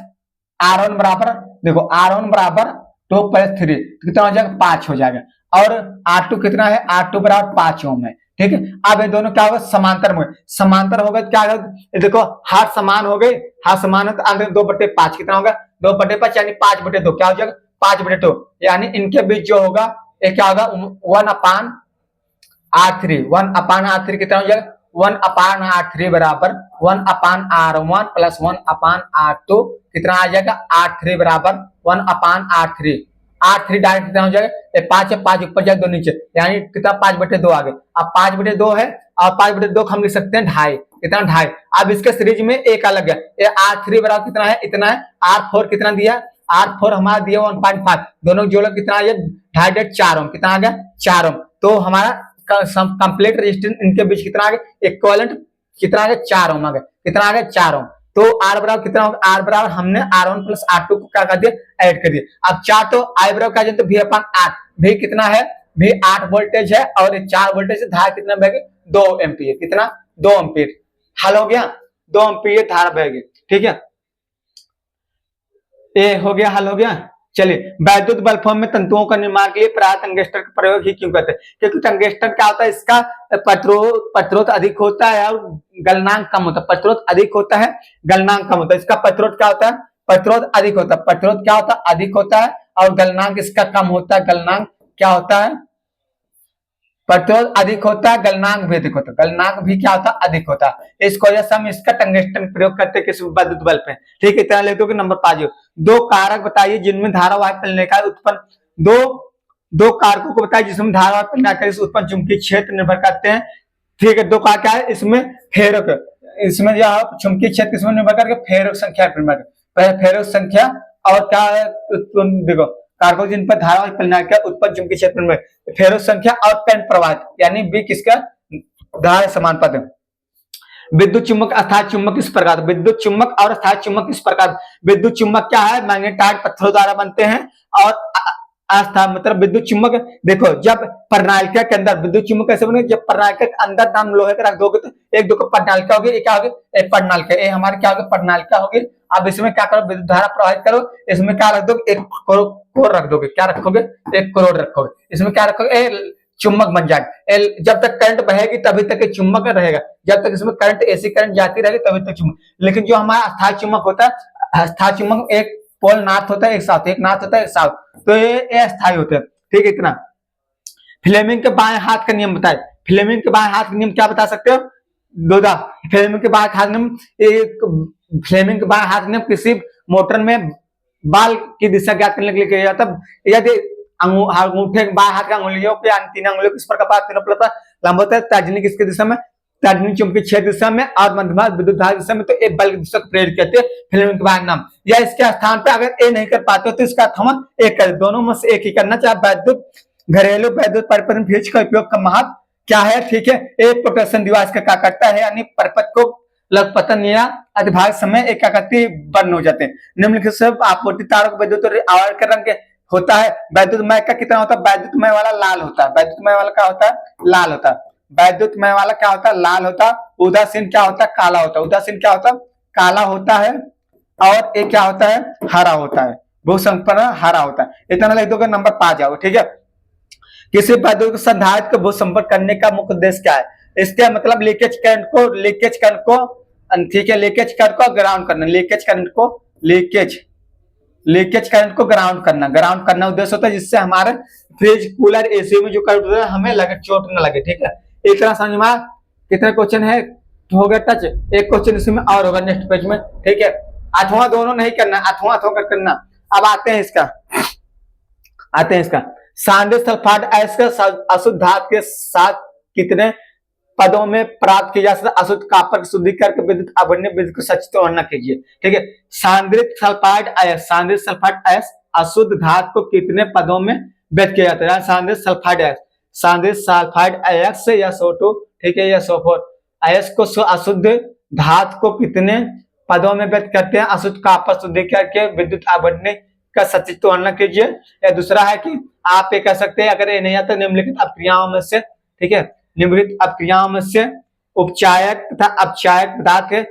R1 बराबर, देखो R1 बराबर 2 + 3, तो कितना हो जाएगा, 5 हो जाएगा। और R2 कितना है, R2 बराबर 5 ओम है। ठीक है, अब ये दोनों क्या होगा, समांतर में, समांतर हो गए क्या होगा, देखो हाथ समान हो गए, हाथ समान है तो अंदर 2/5 कितना होगा, 2/5 यानी 5/2। क्या हो जाएगा, 5/2, यानी इनके बीच जो होगा ये क्या होगा, 1/R3, 1/R3 कितना हो जाएगा, 1/R3 बराबर 1/R1 प्लस 1/R2 कितना आ जाएगा, R3 बराबर 1/R3। R3 डायरेक्ट कितना हो जाएगा, 5 है, 5 ऊपर जाए 2 नीचे, यानी कितना 5/2 आ गए। अब 5/2 है, और 5/2 हम लिख सकते हैं 2.5, कितना 2.5। अब इसके सीरीज में एक अलग है, ये R3 बराबर कितना है, इतना है। R4 कितना दिया, R4 हमारा दिया 1.5, दोनों जोड़ा कितना आ गया, 2.5 4 ओम, कितना आ गया, 4 ओम। तो हमारा कंप्लीट रेजिस्टेंस इनके बीच कितना आ गया, इक्विवेलेंट कितना आ गया, 4 ओम आ गया, कितना आ गया, 4 ओम। तो R बराबर कितना होगा, R बराबर हमने R1 प्लस R2 को क्या कर दिया, ऐड कर दिया। अब 4 तो I बराबर क्या जानते, V अपान R, V कितना है, V 8 वोल्टेज है, और 4 वोल्टेज से धारा कितना बहेगी, 2 एम्पीयर। कितना, 2 एम्पीयर। हल हो गया, 2 एम्पीयर धारा बहेगी। ठीक है, ये हो गया, हल हो गया। चलिए, वैद्युत बल्बों में तंतुओं का निर्माण के लिए प्राय टंगस्टन का प्रयोग ही क्यों करते हैं, क्योंकि टंगस्टन क्या होता है, इसका प्रतिरोध अधिक होता है और गलनांक कम होता है। प्रतिरोध अधिक होता है, गलनांक कम होता है। इसका प्रतिरोध क्या होता है, प्रतिरोध अधिक होता है, प्रतिरोध क्या होता है, अधिक होता है, और गलनांक इसका कम होता है। गलनांक क्या होता है, प्रतिरोध अधिक होता है, गलनांक भी अधिक होता है, गलनांक भी क्या होता है, अधिक होता है। इसको वजह से हम इसका टंगस्टन प्रयोग करते हैं किस विद्युत बल्ब पे। ठीक है, इतना लिख दो कि नंबर 5। 2 कारक बताइए जिनमें धारावाहिक परिणाम उत्पन्न, दो कारकों को बताइए जिसमें धारावाहिक परिणाम उत्पन्न चुंबकीय क्षेत्र निर्भर करते हैं। ठीक है, 2 कारक क्या है, इसमें फेरक, इसमें जो चुंबकीय क्षेत्र किसमें निर्भर करके, फेरक संख्या फेरक संख्या, और क्या है, देखो कारकों जिन पर धारावाहिक परिणाम का उत्पन्न चुंबकीय क्षेत्र में फेरक संख्या और करंट प्रवाह, यानी बी किसका धारा समान पद है। विद्युत चुम्बक अस्थायी चुम्बक इस प्रकार, विद्युत चुम्बक और अस्थायी चुम्बक इस प्रकार। विद्युत चुम्बक क्या है, मैग्नेटाइट पत्थरों द्वारा बनते हैं, और अस्थायी मतलब विद्युत चुम्बक, देखो जब प्रणालिका के अंदर विद्युत चुम्बक कैसे बने, जब प्रणालिका के अंदर नाम लोहे का रख दोगे तो एक दो को प्रणालिका होगी, क्या होगी, एक प्रणालिका, ये हमारे क्या होगी, प्रणालिका होगी। अब इसमें क्या करो, विद्युत धारा प्रवाहित करो, इसमें क्या रख दोगे, 1 करोड़ रख दोगे, क्या रखोगे, 1 करोड़ रखोगे। इसमें क्या रखोगे, चुम्बक बन जाए। जब तक करंट बहेगी तभी तक ये चुम्बक रहेगा, जब तक इसमें करंट ऐसी करंट जाती रहेगी तभी तक चुम्बक। लेकिन जो हमारा स्थायी चुम्बक होता है, स्थायी चुम्बक एक पोल नॉर्थ होता है, एक साउथ, एक नॉर्थ होता है एक साउथ, तो ये अस्थायी होते हैं। ठीक है, इतना। फ्लेमिंग के बाएं हाथ का नियम बताए। फ्लेमिंग के बाएं हाथ का नियम क्या बता सकते हो? दोदा फ्लेमिंग के बाएं हाथ नियम, एक फ्लेमिंग के बाएं हाथ नियम किसी मोटर में बाल की दिशा ज्ञात करने के लिए किया जाता है। यदि अंगूठे बाएं हाथ का अंगुलियों के तीन अंगुलियों किस प्रकार का तीनों प्लस लंब होता है, तर्जनी किसकी दिशा में, तर्जनी चुंबकीय क्षेत्र दिशा में, और मध्यमा विद्युत धारा दिशा में, तो एक बल की दिशा को प्रेरित करते हैं फ्लेमिंग के बाएं नाम। या इसके स्थान पे अगर ए नहीं कर पाते हो तो इसका थमन एक कर, दोनों में से एक ही करना। चाहे वैद्युत घरेलू वैद्युत परिपथ फ्यूज का उपयोग का महत्व क्या है? ठीक है, एक प्रोटेक्शन डिवाइस का क्या करता है, यानी परपथ को लग पतन या अधिभाग समय एक आकृति बंद हो जाते हैं। निम्नलिखित सब आपूर्ति तारों को वैद्युत आवर के रंग के होता है। वैद्युतमय का कितना होता है? वैद्युतमय वाला लाल होता है। वैद्युतमय वाला क्या होता है? लाल होता है। वैद्युतमय वाला क्या होता है? लाल होता है। उदासीन क्या होता है? काला होता है। उदासीन क्या होता है? काला होता है। और एक क्या होता है? हरा होता है। भू संपर्क हरा होता है। इतना लिख दोगे, नंबर पा जाओगे। ठीक है, किसी वैद्युत संधारित्र को भू संपर्क करने का मुख्य उद्देश्य क्या है? इसके मतलब लीकेज करंट को, ठीक है, लीकेज करंट को ग्राउंड करना, लीकेज करंट को ग्राउंड करना उद्देश्य होता है, जिससे हमारे फ्रिज कूलर एसी में जो करंट होता है हमें लगे, चोट न लगे। ठीक है, एक तरह समझ में। कितने क्वेश्चन है? हो गया टच। एक क्वेश्चन इसमें और होगा नेक्स्ट पेज में। ठीक है, अथवा दोनों नहीं करना, अथवा करना। अब आते हैं इसका सांद्र सल्फाइड अयस्क अशुद्ध धातु के साथ कितने पदों में प्राप्त किया जा सकता है? अशुद्ध कॉपर की शुद्धि करके विद्युत अवन्य विद्युत को सचित वर्णन कीजिए। ठीक है, सांद्रित सल्फाइड अयस्क अशुद्ध धातु को कितने पदों में व्यक्त किया जाता है? सांद्रित सल्फाइड अयस्क या SO2, ठीक है, या SO4 अयस्क को अशुद्ध धातु को कितने पदों में व्यक्त करते हैं? अशुद्ध कॉपर शुद्धि करके विद्युत अवन्य का सचित वर्णन कीजिए। या दूसरा है कि आप ये कह सकते हैं, अगर ये नहीं आता, निम्नलिखित अपक्रियाओं में से, ठीक है, निम्नलिखित अपक्रियाओं में से उपचायक तथा अपचायक पदार्थ के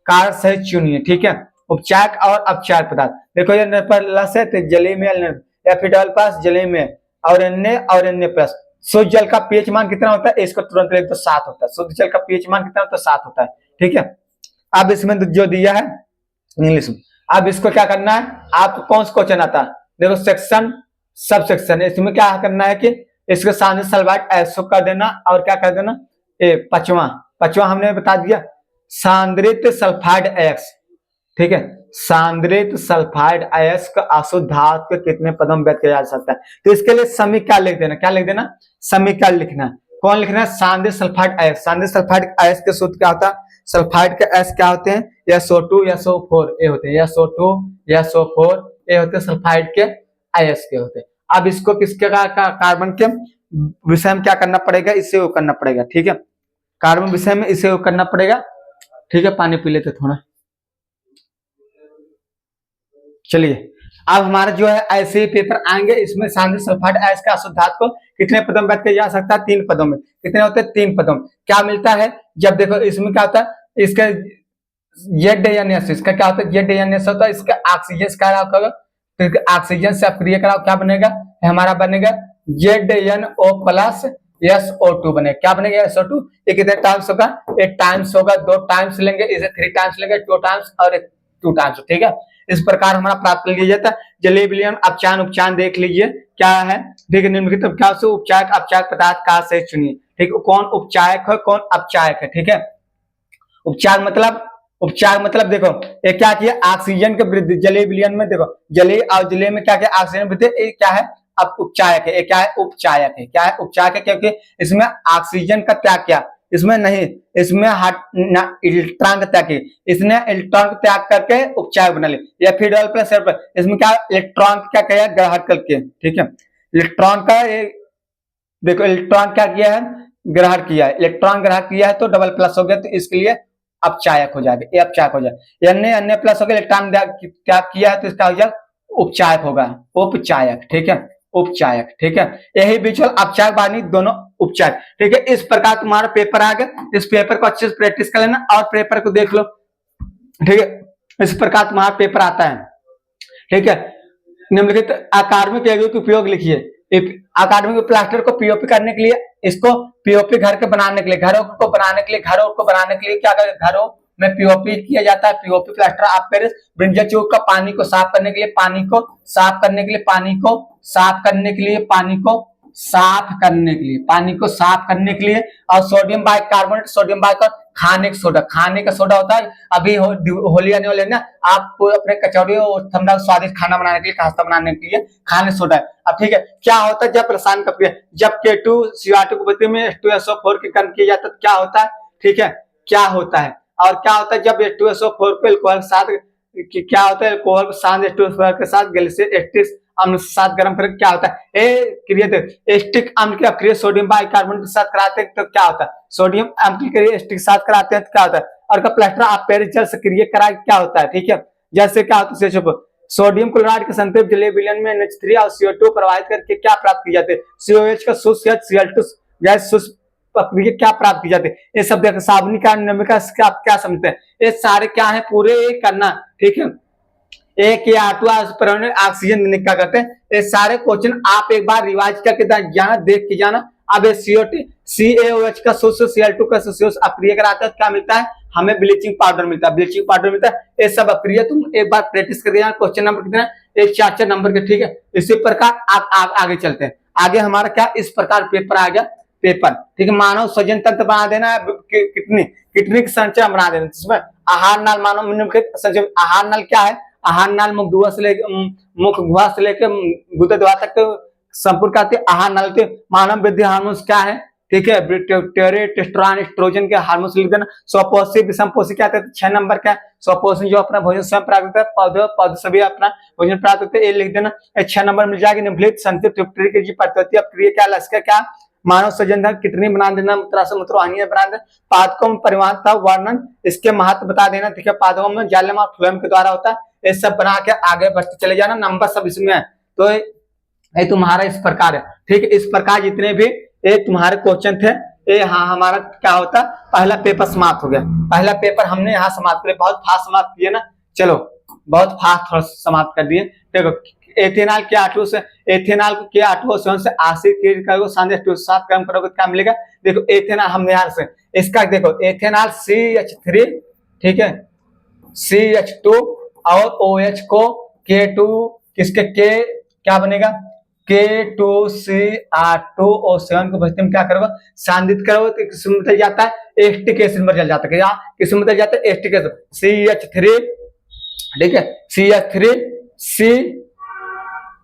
कारक सहित चुनिए। ठीक है, उपचायक और अपचायक पदार्थ। देखो ये प्लस है तो जलीय में, या फिर डबल प्लस जलीय में, और अन्य प्लस। शुद्ध जल का पीएच मान कितना होता है? इसको तुरंत लिख दो, 7 होता है। शुद्ध जल का पीएच मान कितना होता है? 7 होता है। ठीक है, अब इसमें जो दिया है इंग्लिश में, अब इसको क्या करना है? आपको कौन सा क्वेश्चन आता है? देखो सेक्शन सब सेक्शन, इसमें क्या करना है कि इसके सामने सल्फाइड अयस्क कर देना, और क्या कर देना? पांचवा हमने बता दिया, सांद्रित सल्फाइड अयस्क। ठीक है, सांद्रित सल्फाइड अयस्क अशुद्ध धातु के कितने पदों में व्यक्त किया जा सकता है? तो इसके लिए समीकरण लिख देना। क्या लिख देना? समीकरण लिखना। कौन लिखना है? सांद्रित सल्फाइड अयस्क। सांद्रित सल्फाइड अयस्क के सूत्र क्या होता है? सल्फाइड के अयस्क क्या होते हैं? या SO2 या SO4 ए होते हैं, या SO2 या SO4 ए होते हैं, सल्फाइड के अयस्क के होते हैं। अब इसको किसके का कार्बन के विषय में क्या करना पड़ेगा? इसे करना पड़ेगा। ठीक है, कार्बन विषय में इसे करना पड़ेगा। ठीक है, पानी पी लेते थोड़ा। चलिए, अब हमारा जो है ऐसे पेपर आएंगे, इसमें सांद्रित सल्फाइड अयस्क का अशुद्ध धातु को कितने पदों में व्यक्त किया जा सकता है? 3 पदों में। कितने होते हैं? 3 पदों में। क्या मिलता है? जब देखो इसमें क्या होता है, इसका ZNS, इसका क्या होता है? ZNS होता है, इसका ऑक्सीजन का, तो ऑक्सीजन से अपक्रिया कराओ, क्या बनेगा? हमारा बनेगा ZNO प्लस SO2 बनेगा। क्या बनेगा? SO2। ये कितने टाइम्स होगा? 8 टाइम्स होगा। 2 टाइम्स लेंगे, इसे 3 टाइम्स लेंगे, 2 टाइम्स और 2 टाइम्स। ठीक है, इस प्रकार हमारा प्राप्त कर लिया जाता है। जलीय विलयन उपचान देख लीजिए क्या है। ठीक है, निम्नलिखित क्या से उपचायक अपचायक पदार्थ का से चुनिए। ठीक है, कौन उपचायक है कौन अपचायक है? ठीक है, उपचार मतलब देखो ये क्या किया? ऑक्सीजन के वृद्धि जलीय विलयन में, देखो जलीय और जलीय में क्या किया? ऑक्सीजन वृद्धि, ये क्या है? अब उपचायक है। ये क्या है? उपचायक है। क्या है? उपचायक है, क्योंकि इसमें ऑक्सीजन का त्याग किया, इसमें नहीं, इसमें इलेक्ट्रॉन का त्याग किया, इसने इलेक्ट्रॉन का त्याग करके उपचायक बना लिया। या फिर प्लस इसमें क्या? इलेक्ट्रॉन क्या किया? ग्रहण करके। ठीक है, इलेक्ट्रॉन का देखो, इलेक्ट्रॉन क्या किया है? ग्रहण किया है। इलेक्ट्रॉन ग्रहण किया है तो डबल प्लस हो गया, तो इसके लिए अपचायक हो जाएगा। ये अपचायक हो जाएगा। अन्य प्लस हो गया, इलेक्ट्रॉन त्याग किया है तो इसका हो जाएगा उपचायक होगा। उपचायक। ठीक है, उपचायक। ठीक है, यही बीच अपचायक बानी दोनों उपचायक। ठीक है, इस प्रकार तुम्हारा पेपर आ गया। इस पेपर को अच्छे से प्रैक्टिस कर लेना और पेपर को देख लो। ठीक है, इस प्रकार तुम्हारा पेपर आता है। ठीक है, निम्नलिखित आकार में के उपयोग लिखिए। अकादमिक प्लास्टर को पीओपी करने के लिए, इसको पीओपी घर के बनाने के लिए, घरों को बनाने के लिए क्या करें, घरों में पीओपी किया जाता है। POP plaster of Paris brinjal चूक का पानी को साफ करने के लिए, पानी को साफ करने के लिए, पानी को साफ करने के लिए, पानी को साफ करने के लिए, पानी को साफ करने के लिए। और सोडियम बाइकार्बोनेट, सोडियम बाइकार्बोनेट खाने का सोडा, खाने का सोडा होता है। अभी होली आने वाले ना, आप अपने कचौड़ी और ठंडा स्वादिष्ट खाना बनाने के लिए, नाश्ता बनाने के लिए खाने सोडा है। अब ठीक है, क्या होता है जब रसायन का क्रिया, जब K2CO2 को बदले में H2SO4 के कर्म किया जाता है, क्या होता है, ठीक है, क्या होता है। और क्या होता है जब H2SO4 को अल्कोहल के साथ, क्या होता है, अल्कोहल के साथ H2SO4 के साथ ग्लिसरीन एस्टिक अम्ल के साथ गर्म करके क्या होता है, एस्टिक अम्ल की अक्रिया सोडियम बाइकार्बोनेट के साथ कराते हैं तो क्या होता है, सोडियम अम्ल के एस्टिक के साथ कराते हैं तो क्या होता है। और का प्लास्टर ऑफ पेरिस जल सक्रिय करा क्या होता है, ठीक है, जैसे क्या होता है, सोडियम क्लोराइड के संतृप्त जलीय विलयन में NH3 और CO2 प्रवाहित करके क्या प्राप्त की जाती है, COH का शुष्क Cl2 गैस शुष्क प्रक्रिया क्या प्राप्त की जाती है। ये सब देखो, साबुनीकरण का आप क्या समझते हैं, ये सारे क्या है पूरे करना, ठीक है। एक या ऑक्सीजन देने क्या करते हैं, ये सारे क्वेश्चन आप एक बार रिवाइज करके जाना, देख के जाना। अब CaOH का शुष्क Cl2 का शुष्क अक्रिय कराता है, क्या मिलता है हमें, ब्लीचिंग पाउडर मिलता है, ब्लीचिंग पाउडर मिलता है। ये सब अक्रिया तुम एक बार प्रैक्टिस कर देना। क्वेश्चन नंबर कितना है, एक 4 नंबर के, ठीक है। इसी प्रकार आप आगे चलते हैं। आगे हमारा क्या इस प्रकार पेपर आ गया, पेपर, ठीक है। मानव सृजन तंत्र बना देना है, किडनी की संरचना बना देना, जिसमें आहार नाल, मानव निम्नलिखित संरचना, आहार नाल क्या है, आहार नाल मुख गुहा से लेकर गुदा द्वार तक संपूर्ण करते आहार नाल के। मानव वृद्धि हार्मोन्स क्या है, ठीक है, टेस्टोस्टेरोन एस्ट्रोजन के हार्मोन्स लिख देना। स्वपोषी विषमपोषी क्या कहते हैं, 6 नंबर का स्वपोषी जो अपना भोजन स्वयं प्राप्त करता है, पौधे सभी अपना भोजन प्राप्त करते हैं, ये लिख देना। 6 नंबर मिल जाएगी। निम्नलिखित संतृप्त की प्रतिवर्ती अपक्रिया क्या, लश्कर क्या, मानव सृजन कितनी बना देना, मूत्रवाहिनी बना देना। पादकों में परिवहन था वर्णन, इसके महत्व बता देना, ठीक है। पादकों में जाइलम और फ्लोएम के द्वारा होता है। ये सब बना के आगे बढ़ते चले जाना, नंबर सब इसमें है। तो ये तुम्हारा इस प्रकार है, ठीक है। इस प्रकार जितने भी ये तुम्हारे क्वेश्चन थे, ये हाँ हमारा क्या होता, पहला पेपर समाप्त हो गया। पहला पेपर हमने यहाँ समाप्त किया, बहुत फास्ट समाप्त किए ना, चलो बहुत फास्ट थोड़ा समाप्त कर दिए। देखो एथेनॉल के आठों से, एथेनॉल के आठों से आसिड साथ काम करोगे क्या मिलेगा। देखो एथेनॉल हम यहाँ से इसका देखो, एथेनॉल CH3, ठीक है, CH2 और OH को K2 किसके के क्या बनेगा, K2CR2O7 को बचते में क्या करोगे, शांतित करोगे तो किस में बदल जाता है, एस्टिक एसिड में बदल जाता है। क्या किस में बदल जाता है, एस्टिक एसिड, CH3, ठीक है, CH3C,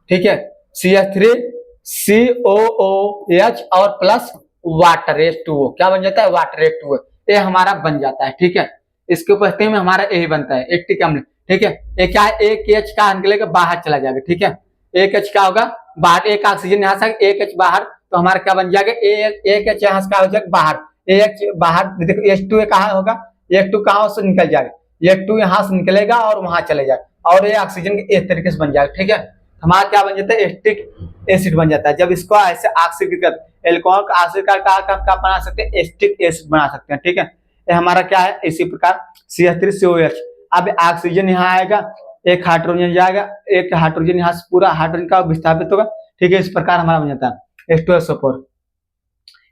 ठीक है, CH3COOH और प्लस वाटर H2O क्या बन जाता है, वाटर H2O, ये हमारा बन जाता है, ठीक है। इसके उपस्थिति में हमारा यही बनता है एस्टिक अम्ल, ठीक है। ये क्या है, एक H का निकलेगा बाहर चला जाएगा, ठीक है। एक H क्या होगा बाहर, एक ऑक्सीजन यहाँ से, एक H बाहर, तो हमारा क्या बन जाएगा, एक H यहाँ से क्या हो जाएगा बाहर, एक बाहर। देखो H2 कहाँ होगा, H2 कहाँ से निकल जाएगा, H2 यहाँ से निकलेगा और वहां चले जाएगा, और ये ऑक्सीजन इस तरीके से बन जाएगा, ठीक है। हमारा क्या बन जाता है, एस्टिक एसिड बन जाता है। जब इसको ऐसे ऑक्सीकृत कर एल्कोहल ऑक्सीड का बना सकते हैं, एस्टिक एसिड बना सकते हैं, ठीक है। ये हमारा क्या है, इसी प्रकार CH3COH। अब ऑक्सीजन यहाँ आएगा, एक हाइड्रोजन जाएगा, एक हाइड्रोजन यहाँ से पूरा हाइड्रोजन का विस्थापित होगा, ठीक है। इस प्रकार हमारा बन जाता है H2SO4,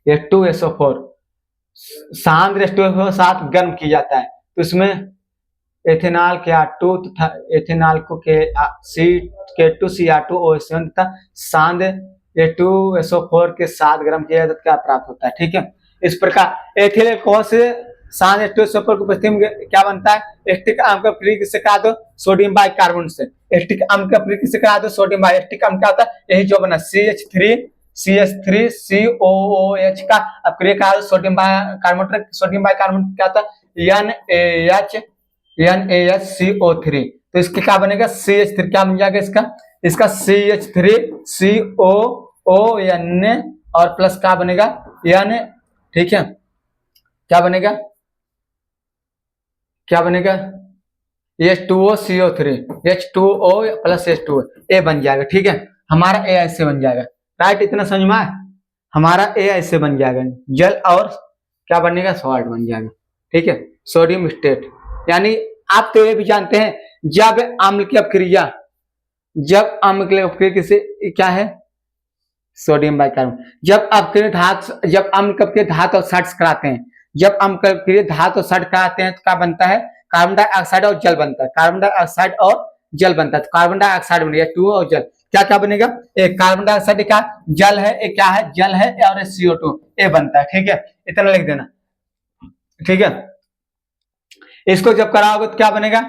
H2SO4 सांद्र H2SO4 साथ गर्म किया जाता है, तो इसमें एथेनॉल K2 तथा एथेनॉल को K2CR2OH7 तथा सांद्र H2SO4 के साथ गर्म किया जाता है, क्या प्राप्त होता है, ठीक है। इस प्रकार एथिल अल्कोहल से सांद्र H2SO4 की उपस्थिति में क्या बनता है, एस्टिक अम्ल का प्रक्रिया किससे करा दो, सोडियम बाइकार्बोनेट से। एस्टिक अम्ल का प्रक्रिया किससे करा दो, सोडियम बाइ, एस्टिक अम्ल क्या होता है, यही जो बना CH3COOH का अपक्रिया करा दो सोडियम बाइकार्बोनेट, सोडियम बाइकार्बोनेट क्या होता है NaHCO3, तो इसके क्या बनेगा CH3 क्या बन जाएगा इसका CH3COON और प्लस क्या बनेगा N, ठीक है। क्या बनेगा H2OCO3, H2O प्लस H2O, ए बन जाएगा, ठीक है। हमारा ए ऐसे बन जाएगा, राइट, इतना समझ में आया। हमारा ए ऐसे बन जाएगा, जल और क्या बनेगा, सॉल्ट बन जाएगा, ठीक है, सोडियम स्टेट। यानी आप तो ये भी जानते हैं, जब अम्ल की अपक्रिया किसे क्या है, सोडियम बाइकार्बोनेट। जब अपक्रिय धातु, जब अम्ल कपीय धातु और सल्ट कराते हैं, जब अम्ल कपीय धातु और सल्ट कराते हैं तो क्या बनता है, कार्बन डाइऑक्साइड और जल बनता है, कार्बन डाइऑक्साइड और जल बनता है। तो कार्बन डाइऑक्साइड बनेगा टू और जल, क्या क्या बनेगा, एक कार्बन डाइऑक्साइड का जल है, एक क्या है जल है और CO2 ये बनता है। ठीक है, इतना लिख देना। ठीक है, इसको जब कराओगे तो क्या बनेगा,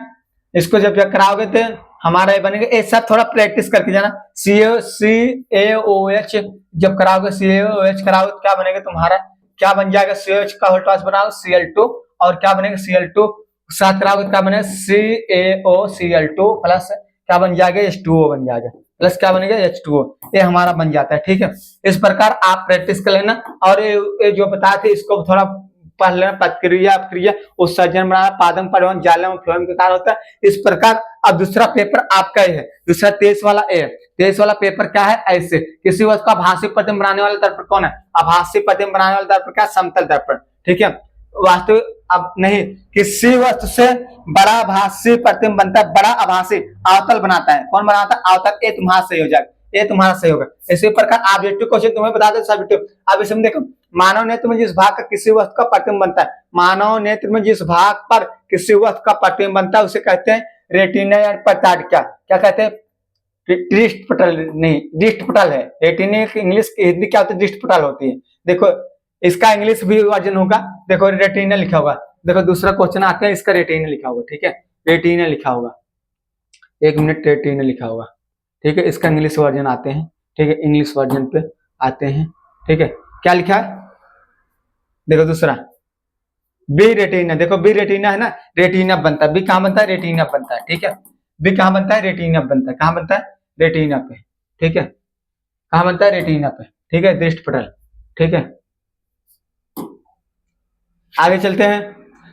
इसको जब कराओगे तो हमारा ये बनेगा, ये सब थोड़ा प्रैक्टिस करके जाना। CaOH जब कराओगे, CaOH कराओगे तो क्या बनेगा तुम्हारा, क्या बन जाएगा, COH का होल पास बनाओ Cl2 और क्या बनेगा Cl2 साथ कराओगे तो क्या बनेगा CaOCl2 प्लस क्या बन जाएगा H2O बन जाएगा, प्लस क्या बनेगा H2O, ये हमारा बन जाता है। ठीक है, इस प्रकार आप प्रैक्टिस कर लेना। और ये जो बताए थे इसको थोड़ा पढ़ लेना, प्रतिक्रिया अपक्रिया उत्सर्जन बनाना, पादन परिवहन जालम और फ्लोएम के कारण होता है। इस प्रकार अब दूसरा पेपर आपका ही है, दूसरा 23 वाला ए। 23 वाला पेपर क्या है, ऐसे किसी वस्तु का आभासी प्रतिबिंब बनाने वाला दर्पण कौन है, आभासी प्रतिबिंब बनाने वाला दर्पण क्या, समतल दर्पण। ठीक है, वास्तविक अब नहीं, किसी वस्तु से बड़ा आभासी प्रतिबिंब बनता है, बड़ा आभासी अवतल बनाता है, कौन बनाता है, अवतल। ये तुम्हारा सही हो जाएगा, ये तुम्हारा सही होगा। इसी प्रकार ऑब्जेक्टिव क्वेश्चन तुम्हें बता दे सब्जेक्टिव। अब इसमें देखो, मानव नेत्र में जिस भाग का किसी वस्तु का प्रतिबिंब बनता है, मानव नेत्र में जिस भाग पर किसी वस्तु का प्रतिबिंब बनता है उसे कहते हैं रेटिना या पटार्डिका। क्या कहते हैं, दृष्टि पटल नहीं, दृष्टि पटल है। रेटिना की इंग्लिश की हिंदी क्या होती है, दृष्टि पटल होती है। देखो इसका इंग्लिश भी वर्जन होगा, देखो रेटिना लिखा होगा। देखो दूसरा क्वेश्चन आता है, इसका रेटिना लिखा होगा। ठीक है, रेटिना लिखा होगा, एक मिनट, रेटिना लिखा होगा। ठीक है, इसका इंग्लिश वर्जन आते हैं। ठीक है, इंग्लिश वर्जन पे आते हैं। ठीक है, क्या लिखा है, देखो दूसरा बी रेटिना, देखो बी रेटिना है ना, रेटिना बनता है, बी कहां बनता है, रेटिना बनता है। ठीक है, बी कहां बनता है, रेटिना बनता है, कहां बनता है, रेटिना पे। ठीक है, कहां बनता है, रेटिना पे। ठीक है, दृष्टि पटल। ठीक है, आगे चलते हैं।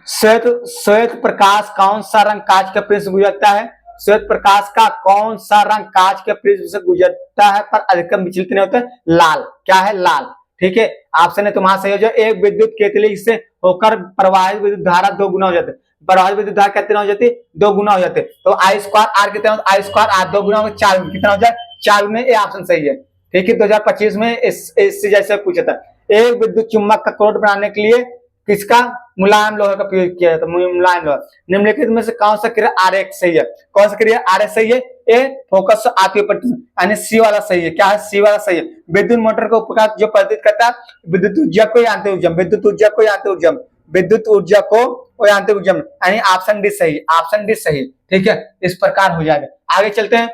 श्वेत श्वेत प्रकाश कौन सा रंग कांच के प्रिज्म से गुजरता है, श्वेत प्रकाश का कौन सा रंग कांच के प्रिज्म से गुजरता है पर अधिकतम विचलित नहीं होता है, लाल। क्या है, लाल। ठीक है, ऑप्शन है तुम्हारा सही हो जाए। एक विद्युत केतली से होकर प्रवाहित विद्युत धारा 2 गुना हो जाती है, प्रवाहित विद्युत धारा कितना हो जाती है, 2 गुना हो जाते हैं। तो I स्क्वायर R कितना, I स्क्वायर R 2 गुना हो 4 कितना हो जाए, 4 में ये ऑप्शन सही है। ठीक है, 2025 में इससे जैसे पूछा था, एक विद्युत चुम्बक का कोड बनाने के लिए किसका, मुलायम लोहे का प्रयोग किया जाता है, मुलायम लोहा। निम्नलिखित में से कौन सा क्रिया RX सही है, कौन सा क्रिया RX सही है, ए फोकस आती यानी सी वाला सही है। क्या है, सी वाला सही है। विद्युत मोटर को उपकार जो प्रदत्त करता है, विद्युत ऊर्जा को यांत्रिक ऊर्जा, विद्युत ऊर्जा को यांत्रिक ऊर्जा, विद्युत ऊर्जा को यांत्रिक ऊर्जा, यानी ऑप्शन डी सही, ऑप्शन डी सही। ठीक है, इस प्रकार हो जाएगा। आगे चलते हैं,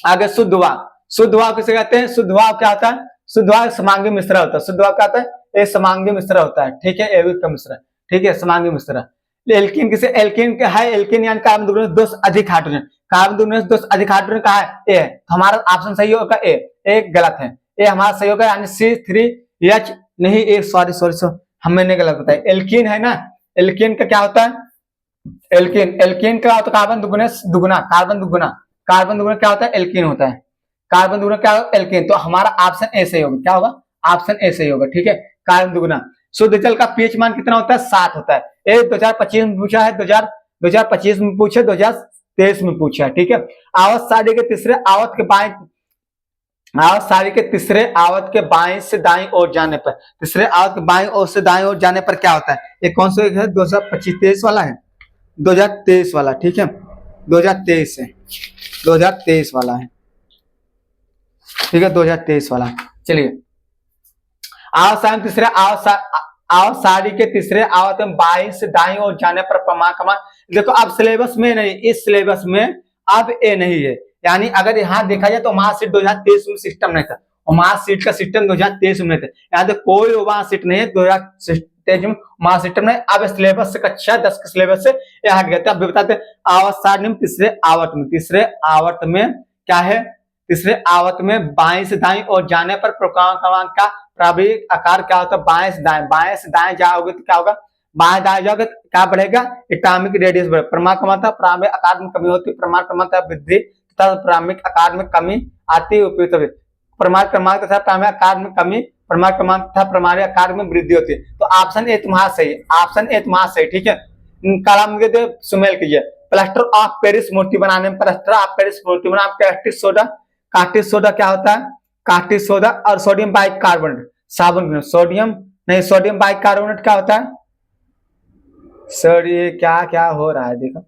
आगे शुद्ध वाव। शुद्ध वाव किसे कहते हैं, शुद्ध वाव क्या होता है, शुद्ध वाव समांगी मिश्रण होता है। शुद्ध वाव क्या होता है, ये समांगी मिश्रण होता है। ठीक है, एविक का मिश्रण। ठीक है, समांगी मिश्रण। एल्कीन किसे, एल्कीन क्या है, एल्कीन यानी कार्बन द्विगुणित 2 से अधिक हाइड्रोजन, कार्बन द्विगुणित 2 से अधिक हाइड्रोजन कहा है, ए है। तो हमारा ऑप्शन सही होगा ए, एक गलत है, ए हमारा सही होगा, यानी C3H नहीं, ए सॉरी हमने गलत बताया। एल्कीन है ना, एल्कीन का क्या होता है, एल्कीन का होता है कार्बन दुगुना, कार्बन दुगुना क्या होता है, एल्कीन होता है। कार्बन दुगुना क्या होगा, एल्कीन। तो हमारा ऑप्शन ए सही होगा, क्या होगा, ऑप्शन ए सही होगा। ठीक है, कार्बन दुगुना। शुद्ध जल का पीएच मान कितना होता है, 7 होता है। ये 2025 में पूछा है, 2025 में पूछा, 2023 में पूछा है। ठीक है, आवर्त सारणी के तीसरे आवर्त के बाएं, आवर्त सारणी के तीसरे आवर्त के बाएं से दाएं ओर जाने पर, तीसरे आवर्त के बाएं ओर से दाएं ओर जाने पर क्या होता है, ये कौन सा है, 2025-23 वाला है, 2023 वाला। ठीक है, 2023 है, 2023 वाला है। ठीक है, 2023 वाला। चलिए, आवर्त सारणी तीसरे आवर्त सारणी के तीसरे आवर्त में बाएं से दाएं ओर जाने पर क्रमांक, देखो अब सिलेबस में नहीं, इस सिलेबस में अब ए नहीं है। यानी अगर यहाँ देखा जाए तो मार्कशीट 2023 में सिस्टम नहीं था, और मार्कशीट का सिस्टम 2023 में था। यहाँ तो कोई मार्कशीट नहीं है 2023 में, मार्कशीट में। अब सिलेबस से कक्षा 10 के सिलेबस से यहाँ गया था। अब बताते आवर्त सारणी में तीसरे आवर्त में क्या है, तीसरे आवर्त में बाएं से दाएं और जाने पर क्रमांक का प्रारंभिक आकार क्या होता है, बाएं से दाएं जाओगे तो क्या होगा, बाएं दाएं जाओगे तो क्या बढ़ेगा, एटॉमिक रेडियस बढ़ेगा। परमाणु क्रमांक प्रारंभिक आकार में कमी होती है, परमाणु क्रमांक वृद्धि तथा प्रारंभिक आकार में कमी आती है, उपयुक्त परमाणु क्रमांक तथा प्रारंभिक आकार में कमी, परमाणु क्रमांक तथा परमाणु आकार में वृद्धि होती है। तो ऑप्शन ए तुम्हारा सही, ऑप्शन ए तुम्हारा सही। ठीक है, कलम के सुमेल कीजिए। प्लास्टर ऑफ पेरिस मूर्ति बनाने में, प्लास्टर ऑफ पेरिस मूर्ति बनाने में कास्टिक सोडा क्या होता है, कास्टिक सोडा और सोडियम बाइकार्बोनेट साबुन। सोडियम नहीं, सोडियम बाइकार्बोनेट क्या होता है सर? ये क्या क्या हो रहा है देखो,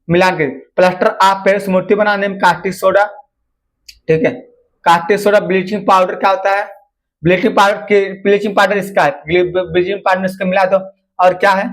मिलान के प्लास्टर ऑफ पेरिस मूर्ति बनाने में कास्टिक सोडा, ठीक है। कास्टिक सोडा ब्लीचिंग पाउडर क्या होता है? ब्लीचिंग पाउडर इसका है, ब्लीचिंग पाउडर इसका मिला दो। और क्या है?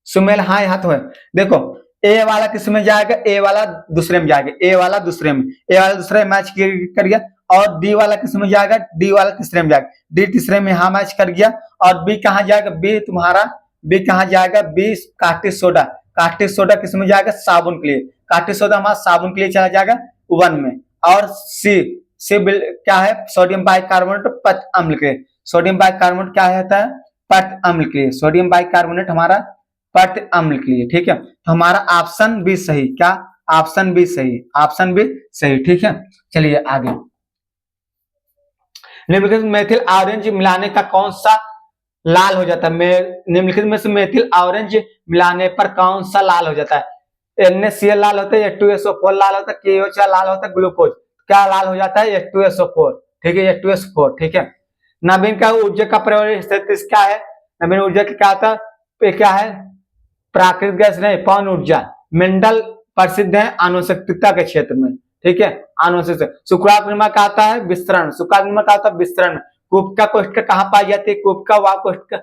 सुमेल, हाँ यहाँ तो है। देखो ए वाला किस में जाएगा? ए वाला दूसरे में जाएगा, ए वाला दूसरे में, ए वाला दूसरे में मैच कर गया। और डी वाला किस में जाएगा? डी वाला तीसरे में जाएगा, डी तीसरे में यहाँ मैच कर गया। और बी कहाँ जाएगा? बी तुम्हारा बी कहाँ जाएगा? B caustic soda. Caustic soda किस में जाएगा? साबुन के लिए। कास्टिक सोडा हमारा साबुन के लिए चला जाएगा 1 में। और सी क्या है? सोडियम बाइकार्बोनेट पथ अम्ल के लिए। सोडियम बाइकार्बोनेट क्या होता है? पथ अम्ल के लिए। सोडियम बाइकार्बोनेट हमारा पथ अम्ल के लिए, ठीक है। तो हमारा ऑप्शन बी सही। क्या? ऑप्शन बी सही, ऑप्शन बी सही, ठीक है। चलिए आगे, निम्नलिखित मेथिल ऑरेंज मिलाने का कौन सा लाल हो जाता है? निम्नलिखित में से मेथिल ऑरेंज मिलाने पर कौन सा लाल हो जाता है? NaCl लाल होता है, H2SO4 लाल होता है, KOH लाल होता है, ग्लूकोज क्या लाल हो जाता है? H2SO4, ठीक है, H2SO4, ठीक है। नवीन का ऊर्जा का परिवर्तन क्या है? नवीन ऊर्जा क्या होता है? क्या है? प्राकृतिक गैस नहीं, पवन ऊर्जा। मेंडल प्रसिद्ध है आनुवंशिकता के क्षेत्र में, ठीक है, आनुवंशिक। शुक्राणु निर्माण का आता है विस्तरण। शुक्राणु निर्माण का आता है विस्तरण। कुपिका कोशिका कहाँ पाई जाती है? कुपिका वाह कोशिका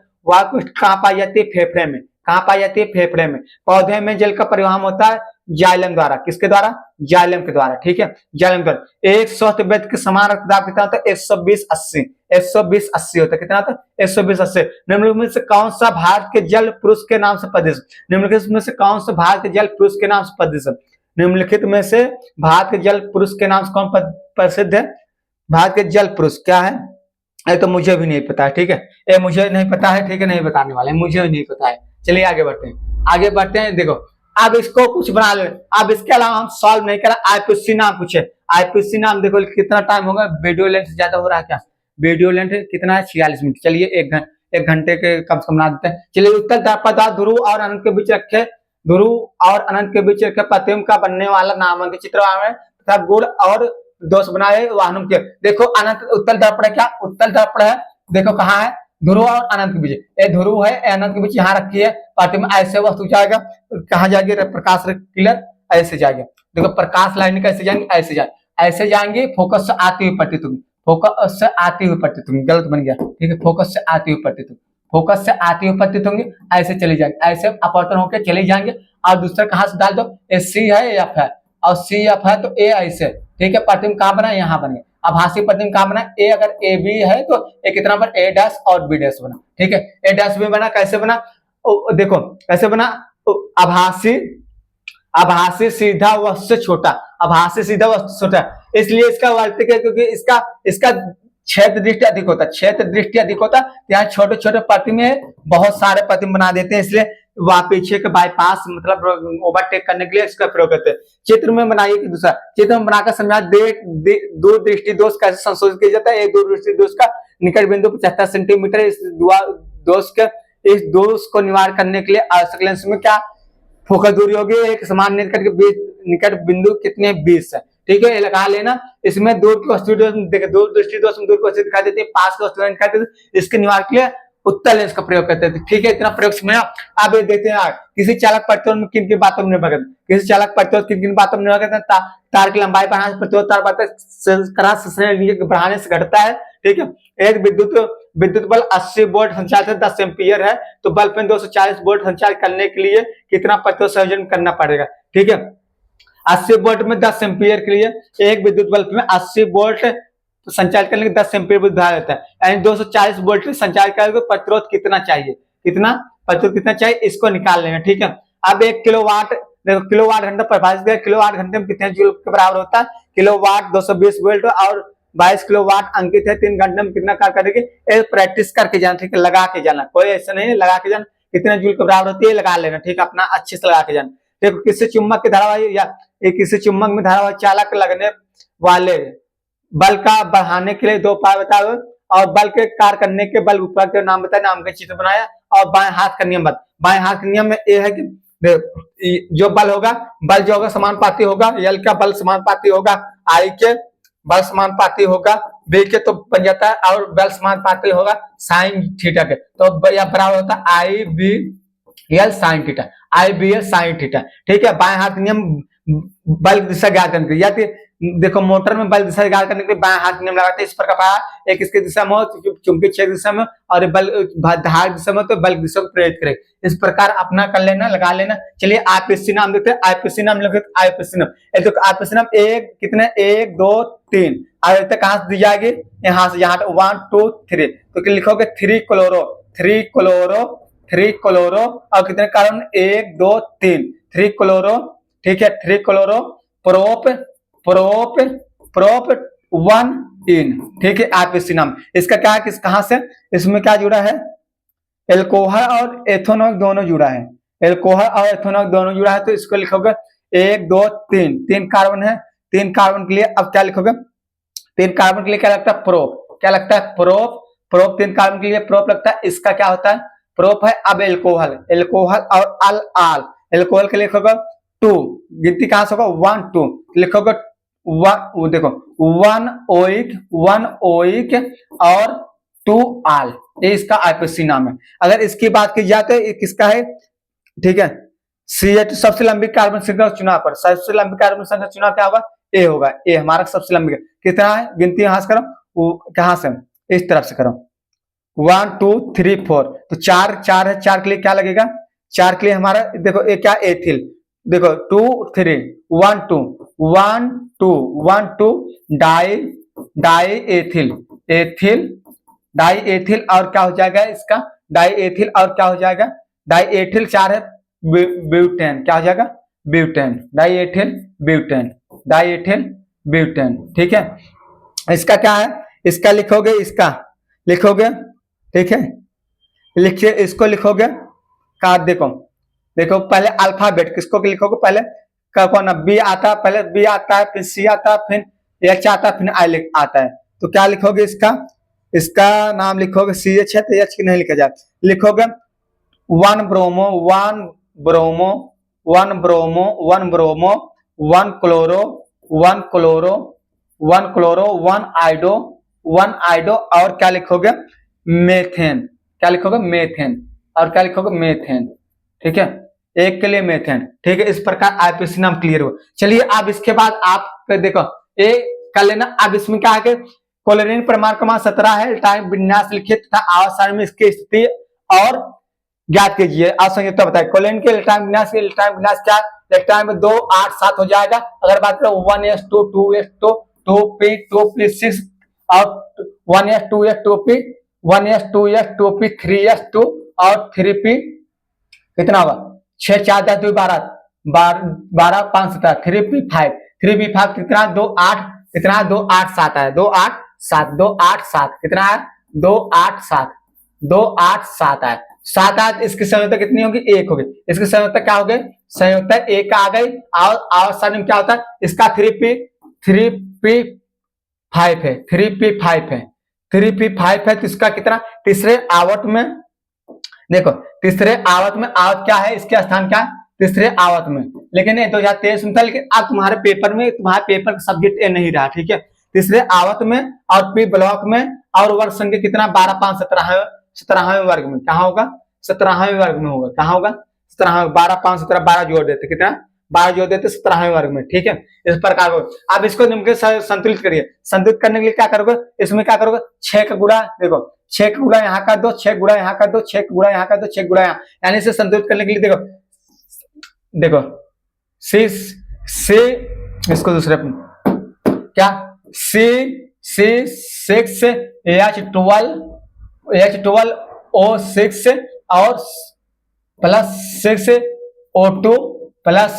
कहाँ पाई जाती है? फेफड़े में। कहाँ पाई जाती है? फेफड़े में। पौधे में जल का परिवहन होता है जाइलम द्वारा। किसके द्वारा? जाइलम के द्वारा, ठीक है, जाइलम द्वारा। एक स्वस्थ व्यक्ति के समान रक्तदाब कितना होता है? 120/80, 120/80 होता है। कितना होता है? 120/80। निम्नलिखित में से कौन सा भारत के जल पुरुष के नाम से प्रसिद्ध? निम्नलिखित में से कौन सा भारत के जल पुरुष के नाम से प्रसिद्ध? निम्नलिखित में से भारत के जल पुरुष के नाम से कौन प्रसिद्ध है? भारत के जल पुरुष क्या है? ये तो मुझे भी नहीं पता है, ठीक है, ये मुझे नहीं पता है, ठीक है, नहीं बताने वाले, मुझे भी नहीं पता है। चलिए आगे बढ़ते हैं, आगे बढ़ते हैं। देखो अब इसको कुछ बना ले। अब इसके अलावा हम सॉल्व नहीं करा। आईपीसी नाम पूछे, आईपीसी नाम देखो कितना टाइम होगा? वीडियो लेंथ ज्यादा हो रहा है क्या? वीडियो लेंथ कितना है? 46 मिनट। चलिए एक घंटे के कम से कम बना देते हैं। चलिए उत्तर पदार्थ ध्रुव और अनंत के बीच रखे, ध्रुव और अनंत के बीच रखे प्रतिबिंब का बनने वाला नामांकित चित्र तथा गुण और दोष बनाए वाहनों के। देखो अनंत उत्तल दर्पण है, क्या उत्तल दर्पण है? देखो कहाँ है? ध्रुव और अनंत के बीच। ये ध्रुव है, अनंत के बीच यहाँ रखी है। प्रतिबिंब ऐसे वस्तु जाएगा, कहाँ जाएगी? प्रकाश किलर ऐसे जाएगा। देखो प्रकाश लाइन कैसे जाएंगे? ऐसे जाए, ऐसे जाएंगे। फोकस से आती हुई प्रतिबिंब, फोकस से आती हुई प्रतिबिंब, गलत बन गया, ठीक है, फोकस से आती हुई प्रतिबिंब, फोकस से आती हुई प्रतिबिंब ऐसे चले जाएंगे, ऐसे अपवर्तन होकर चले जाएंगे। और दूसरा कहाँ से डाल दो? ए सी है, एफ है, और सी एफ है तो ए ऐसे, ठीक है। प्रतिबिंब कहाँ बना? यहाँ बने। आभासी प्रतिबिंब कहाँ बना? ए अगर ए बी है तो ए कितना बना? ए डैश और बी डैश बना, ठीक है। ए डैश भी बना, कैसे बना? देखो कैसे बना? आभासी सीधा वस्तु से छोटा, आभासी सीधा वस्तु से छोटा, इसलिए इसका वार्तिक है क्योंकि इसका क्षेत्र दृष्टि अधिक होता है, क्षेत्र दृष्टि अधिक होता है। यहाँ छोटे छोटे प्रतिबिंब है, बहुत सारे प्रतिबिंब बना देते हैं, इसलिए वह पीछे के बाईपास मतलब ओवरटेक करने के लिए इसका प्रयोग करते हैं। चित्र में बनाइए कि दूसरा चित्र में बनाकर समझा दूर दृष्टि दोष कैसे संशोधित किया जाता है। एक दूर दृष्टि दोष का निकट बिंदु 75 सेंटीमीटर, इस दोष को निवारण करने के लिए आवश्यक लेंस में क्या फोकस दूरी होगी? एक समान निकट बिंदु कितने? 20 है, ठीक है, ये लगा लेना। इसमें दूर की वस्तु दूर दृष्टि दोष में दूर की वस्तु दिखाई देती है, पास की वस्तु दिखाई देती है। इसके निवारण के लिए उत्तल लेंस का प्रयोग करते थे, ठीक है, इतना प्रयोग समझा। अब देखते हैं किसी चालक प्रतिरोध में किन किन बातों में निर्भर करते हैं, किसी चालक प्रतिरोध किन किन बातों में निर्भर करते हैं? तार की लंबाई बढ़ाने से प्रतिरोध तार बढ़ाने से घटता है, ठीक है। एक विद्युत बल 80 वोल्ट संचालित 10 एम्पीयर है, तो बल्ब में 240 वोल्ट संचालित करने के लिए कितना प्रतिरोध संयोजन करना पड़ेगा? ठीक है, 80 वोल्ट में 10 एम्पीयर के लिए एक विद्युत बल्ब में 80 वोल्ट संचालित करने के 10 एम्पीयर विद्युत धारा रहता है, यानी 240 वोल्ट संचालित करने को प्रतिरोध कितना चाहिए? प्रतिरोध कितना चाहिए? इसको निकाल लेंगे, ठीक है। अब 1 किलोवाट, देखो किलोवाट घंटा परिभाषित किया, किलोवाट घंटे में कितने जूल के बराबर होता है? किलोवाट 220 वोल्ट और 22 किलोवाट अंकित है, 3 घंटे में कितना कार्य करेगी? प्रैक्टिस करके जाना, ठीक है, लगा के जाना, कोई ऐसा नहीं है, लगा के जाना। कितने जूल के बराबर होती है लगा लेना, ठीक है, अपना अच्छे से लगा के जाना। देखो किसी चुंबक के धारावाही या किसी चुंबक में धारावाही चालक लगने वाले बल का बढ़ाने के लिए 2 उपाय बताओ, और बल के कार्य करने के बल उपाय के नाम बताए, नाम के चित्र बनाया, और बाएं हाथ का नियम बता। बाएं हाथ के नियम में यह है कि जो बल होगा, बल जो होगा समानुपाती होगा, यल का बल समानुपाती होगा आई के, बल समानुपाती होगा बी के तो बन जाता है, और बल समानुपाती होगा साइन थीटा के, तो यह बराबर होता है आई बी एल साइन थीटा, आई बी एल साइन थीटा। ठीक है, बाएं हाथ नियम बल दिशा ज्ञात करने के लिए, या देखो मोटर में बल दिशा ज्ञात करने के लिए बाएं हाथ नियम लगाते हैं इस प्रकार पाया, एक इसकी दिशा में हो चुंबकीय क्षेत्र दिशा में और बल धार दिशा में, तो बल दिशा को प्रेरित करे, इस प्रकार अपना कर लेना, लगा लेना। चलिए आईपीसी नाम देते हैं, आईपीसी नाम लिखते हैं, आईपीसी नाम, तो आईपीसी नाम एक कितने 1 2 3 आगे कहां से दी जाएगी, यहां से, यहाँ 1 2 3, तो लिखोगे 3 क्लोरो 3 क्लोरो 3 क्लोरो और कितने कार्बन 1 2 3 3 क्लोरो। ठीक है, 3 क्लोरो प्रोप प्रोप प्रोप 1 इन। ठीक है, आईपीसी नाम, इसका क्या है, किस कहां से, इसमें क्या जुड़ा है, एल्कोहल और एथेनॉल दोनों जुड़ा है, एल्कोहल और एथेनॉल दोनों जुड़ा है, तो इसको लिखोगे 1 2 3 3 कार्बन है, 3 कार्बन के लिए अब क्या लिखोगे, 3 कार्बन के लिए क्या लगता है प्रोप, क्या लगता है प्रोप, प्रोप 3 कार्बन के लिए प्रोप लगता है, इसका क्या होता है प्रोप है। अब एल्कोहल, एल्कोहल और अल आल, एल्कोहल के लिए लिखोगे 2, गिनती कहां से होगा 1 2, लिखोगे देखो 1 ओइक और 2 आल, ये इसका आईपीसी नाम है। अगर इसकी बात की जाए तो ये किसका है, ठीक है, CH सबसे लंबी कार्बन श्रृंखला चुनाव पर, सबसे लंबी कार्बन श्रृंखला चुनाव क्या होगा, ए होगा, ए हमारा सबसे लंबी, कितना है गिनती यहां से करो, कहां से इस तरफ से करो 1 2 3 4, तो 4 है, 4 के लिए क्या लगेगा, 4 के लिए हमारा देखो ये क्या एथिल, देखो 2 3 1 2 1 2 1 2 die ethyl ethyl die ethyl, और क्या हो जाएगा इसका डाई एथिल, और क्या हो जाएगा डाई एथिल 4 है ब्यूटेन, क्या हो जाएगा butane, die ethyl butane, die ethyl butane. ठीक है, इसका क्या है, इसका लिखोगे, इसका लिखोगे, ठीक है, लिखिए इसको लिखोगे का, देखो देखो पहले अल्फाबेट किसको लिखोगे, पहले कौन बी आता है, पहले बी आता है, फिर सी आता है, फिर एच आता है, फिर आई आता है, तो क्या लिखोगे इसका, इसका नाम लिखोगे CH है, तो एच की नहीं लिखा जाए, लिखोगे 1 bromo 1 bromo 1 bromo 1 bromo 1 chloro 1 chloro 1 chloro 1 आइडो 1 आइडो, और क्या लिखोगे मेथेन, क्या लिखोगे मेथेन, और क्या लिखोगे मेथेन। ठीक है, एक के लिए मेथेन। ठीक है, इस प्रकार आईपीसी नाम क्लियर हो। चलिए अब इसके बाद आप देखो ये कर लेना। अब इसमें क्या है, क्लोरीन परमाणु क्रमांक 17 है, टाइम विन्यास लिखिए तथा आवास में इसकी स्थिति और ज्ञात कीजिए। आप संयुक्त बताए क्लोरीन के इलेक्ट्रॉन विन्यास क्या, इलेक्ट्रॉन में 2 8 7 हो जाएगा। अगर बात करें 1s2 2s2 2p 2p6 और 1s 2s 2p 1s 2s 2p 3s2 और 3p कितना होगा 6 4 10 2 12 12 5 17 3p5 3p5 कितना 2 8 कितना 2 8 7 है 2 8 7 2 8 7 कितना है 2 8 7 2 8 7 है 7 8, इसकी संयोजकता कितनी होगी 1 होगी। इसकी संयोजकता क्या हो गई संयोजकता 1 आ गई। और आवर्त में क्या होता है इसका 3p5 है 3p5 है 3p5 है, तो इसका कितना तीसरे आवर्त में देखो तीसरे आवर्त में आवर्त क्या है इसके स्थान क्या है तीसरे आवर्त में। लेकिन ये 2023 में था, लेकिन अब तुम्हारे पेपर का सब्जेक्ट ए नहीं रहा। ठीक है, तीसरे आवर्त में और पी ब्लॉक में और वर्ग संख्या कितना 12 5 17वें वर्ग में कहा होगा 17वें वर्ग में होगा। कहा होगा 17 12 5 17 12 जोड़ देते कितना 12 जोड़ देते 17वें वर्ग में। ठीक है, इस प्रकार को आप इसको संतुलित करिए। संतुलित करने के लिए क्या करोगे इसमें क्या करोगे 6 का गुणा देखो 6 का गुणा यहाँ कर दो 6 गुणा यहाँ कर दो 6 गुणा यहाँ कर दो 6 गुणा यहाँ, यानी इसे संतुलित करने के लिए देखो सी इसको दूसरे क्या C6 H12O6 और प्लस 6O2 प्लस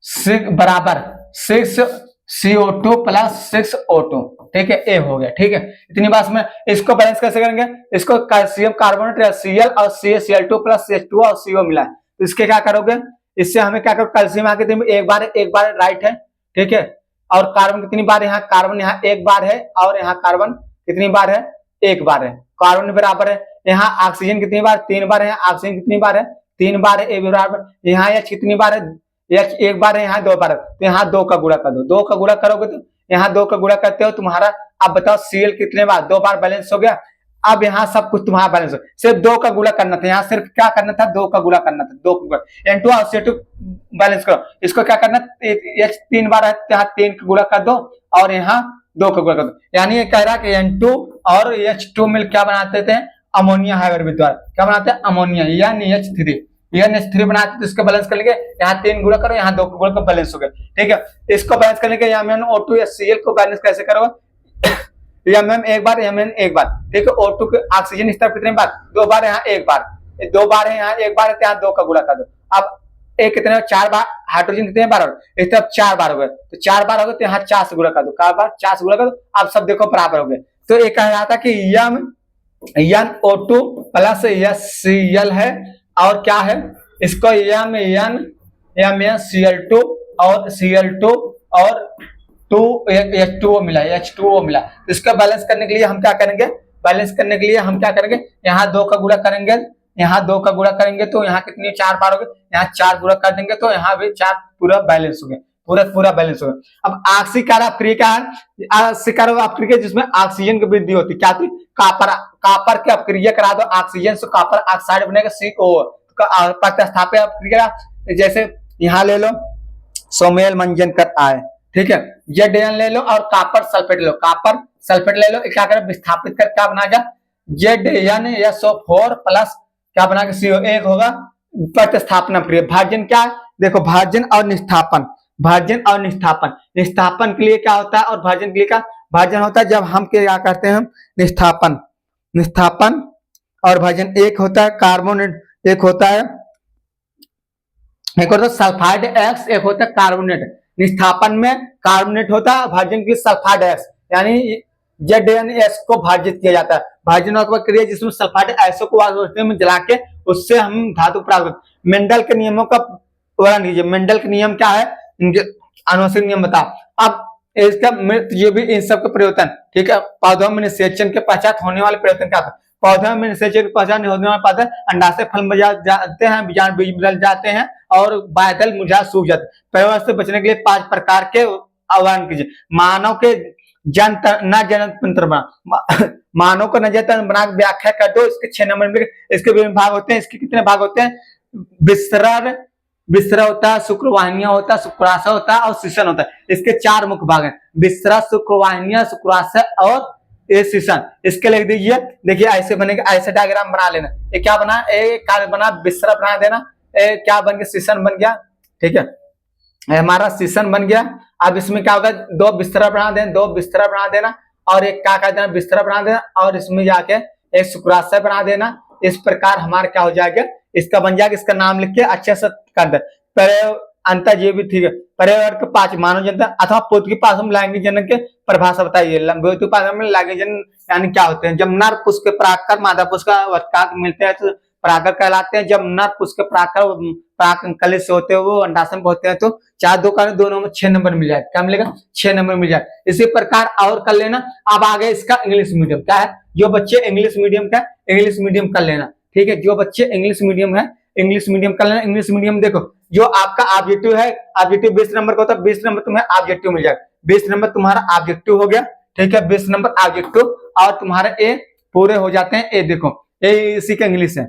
6 बराबर 6CO2 प्लस 6O2। ठीक है, ए हो गया। ठीक है, इतनी बात में इसको बैलेंस कैसे करेंगे, इसको कैल्शियम कार्बोनेट Cl और CaCl2 प्लस CH2 और CO मिला है, तो इसके क्या करोगे इससे हमें क्या करो कैल्शियम आके एक बार राइट है। ठीक है, और कार्बन कितनी बार यहाँ कार्बन यहाँ एक बार है और यहाँ कार्बन कितनी बार है एक बार है। कार्बन बराबर है यहाँ ऑक्सीजन कितनी बार 3 बार है, ऑक्सीजन कितनी बार है 3 बार है, ए बराबर यहाँ H कितनी बार है H 1 बार है यहाँ 2 बार है, तो यहाँ 2 का गुणा कर दो 2 का गुणा करोगे तो यहाँ 2 का गुणा करते हो तुम्हारा, अब बताओ Cl कितने बार, 2 बार बैलेंस हो गया। अब यहाँ सब कुछ तुम्हारा बैलेंस हो, सिर्फ 2 का गुणा करना था, यहाँ सिर्फ क्या करना था, 2 का गुणा करना था, 2 का गुणा N2 और CO2 बैलेंस करो। इसको क्या करना, H 3 बार है, यहाँ 3 का गुणा कर दो और यहाँ 2 का गुणा कर दो। यानी ये कह रहा है कि N2 और H2 मिल क्या बनाते थे, अमोनिया हाइब्रिड विद्युत, क्या बनाते हैं, अमोनिया या NH3, NH3 बनाते तो इसका बैलेंस कर लेंगे, यहाँ 3 गुणा करो, यहाँ 2 का गुणा, बैलेंस हो गया। ठीक है, इसको बैलेंस करने के MnO2 या Cl को बैलेंस कैसे करोगे, Mn एक बार, Mn एक बार। ठीक है, O2 के ऑक्सीजन स्तर कितने बार, 2 बार, यहाँ 1 बार, 2 बार है, यहाँ 1 बार है, यहाँ 2 का गुणा कर दो। अब एक कितने 4 बार, हाइड्रोजन कितने बार हो, इस तरफ 4 बार हो गए, तो 4 बार हो गए तो यहाँ 4 से गुणा कर दो, 4 बार 4 से गुणा कर दो। अब सब देखो बराबर हो गए। तो एक कह रहा था कि NO2 प्लस Cl है और क्या है, इसको MnCl2 और Cl2 और H2O मिला। तो इसका बैलेंस करने के लिए हम क्या करेंगे, यहाँ 2 का गुणा करेंगे, तो यहाँ कितनी 4 बार हो गए, यहाँ 4 गुणा कर देंगे तो यहाँ भी 4 पूरा बैलेंस हो गया, पूरा बैलेंस हो गया। अब ऑक्सीकार अपक्रिया जिसमें ऑक्सीजन की वृद्धि होती, क्या थी, कापर की अपक्रिया करा दो ऑक्सीजन से, कापर ऑक्साइड बनेगा CO, प्रतिस्थापन अपक्रिया, जैसे यहाँ ले लो सोमेल मंजन कर आए, ठीक है, Zn ले लो और कापर सल्फेट ले लो, क्या करें, विस्थापित कर क्या बना गया, ZnSO4 प्लस क्या बना के CO एक होगा, प्रतिस्थापन अपक्रिया। भाजन क्या है, देखो भाजन और निस्थापन, निस्थापन के लिए क्या होता है और भाजन के लिए क्या, भाजन होता है जब हम क्या करते हैं, निस्थापन और भाजन, एक होता है कार्बोनेट, एक होता है सल्फाइड X, एक होता है कार्बोनेट। निस्थापन में कार्बोनेट होता है, भाजन के सल्फाइड X, यानी ZnS को भाजित किया जाता है। भाजन क्रिया जिसमें सल्फाइड एसओ को वाष्प में जला के उससे हम धातु प्राप्त करते हैं। मेंडल के नियमों का वर्णन कीजिए। मेंडल के नियम क्या है, इनके आनुवंशिक नियम बताओ। अब इसका ये भी इन सब के परिवर्तन, ठीक है, पौधों में निषेचन के पश्चात होने वाले परिवर्तन क्या था, पौधों में निषेचन के पश्चात होने वाले पौधे अंडाशय फल में जाते हैं, बीजाणु बीज बदल जाते हैं और बादल मुरझा सूख जाते हैं। परिवर्तन से बचने के लिए 5 प्रकार के आह्वान कीजिए। मानव के मानव को नजर बना व्याख्या कर दो। इसके 6 नंबर में इसके विभिन्न भाग होते हैं। इसके कितने भाग होते हैं, विसरा होता है, शुक्रवाहिनियां होता है, शुक्राशय होता है और शिशन होता है। इसके 4 मुख्य भाग हैं, विसरा, शुक्रवाहिनियां, शुक्राशय और ये शिशन। इसके लिख दीजिए, देखिए ऐसे बनेगा, ऐसे डायग्राम बना लेना। ये क्या बना, एक कार्य बना, विसरा बना देना, क्या बन गया, शिशन बन गया, ठीक है, हमारा शिशन बन गया। अब इसमें क्या होगा, 2 बिस्तर बना देना और एक क्या कर देना, बिस्तर बना देना और इसमें जाके एक शुक्राशय बना देना। इस प्रकार हमारा क्या हो जाएगा, इसका बन जाएगा, इसका नाम लिख के अच्छे से कर दे। अंतर ये भी ठीक है, पर्यावरण के 5 मानव जनता अथवा पोत के पास हम लैंगिक जनन के परिभाषा बताइए। लैंगिक जनन यानी क्या होते हैं, जब नर पुष्प के परागकर मादा पुष्प का वर्तकाक मिलते हैं तो परागकर कहलाते हैं। जब नर पुष्प के परागकर कलित से होते हैं वो अंडाशय में होते हैं तो 4 2 का दोनों में 6 नंबर मिल जाएगा। क्या मिलेगा, 6 नंबर मिल जाएगा। इसी प्रकार और कर लेना। अब आगे इसका इंग्लिश मीडियम क्या है, जो बच्चे इंग्लिश मीडियम का इंग्लिश मीडियम कर लेना, ठीक है, जो बच्चे इंग्लिश मीडियम है इंग्लिश मीडियम कर लेना। इंग्लिश मीडियम देखो, जो आपका ऑब्जेक्टिव है, ऑब्जेक्टिव 20 नंबर का होता है, 20 नंबर तुम्हें ऑब्जेक्टिव मिल जाएगा। 20 नंबर तुम्हारा ऑब्जेक्टिव हो गया, ठीक है, 20 नंबर ऑब्जेक्टिव और तुम्हारे ए पूरे हो जाते हैं। ए देखो, ए इसी का इंग्लिश है,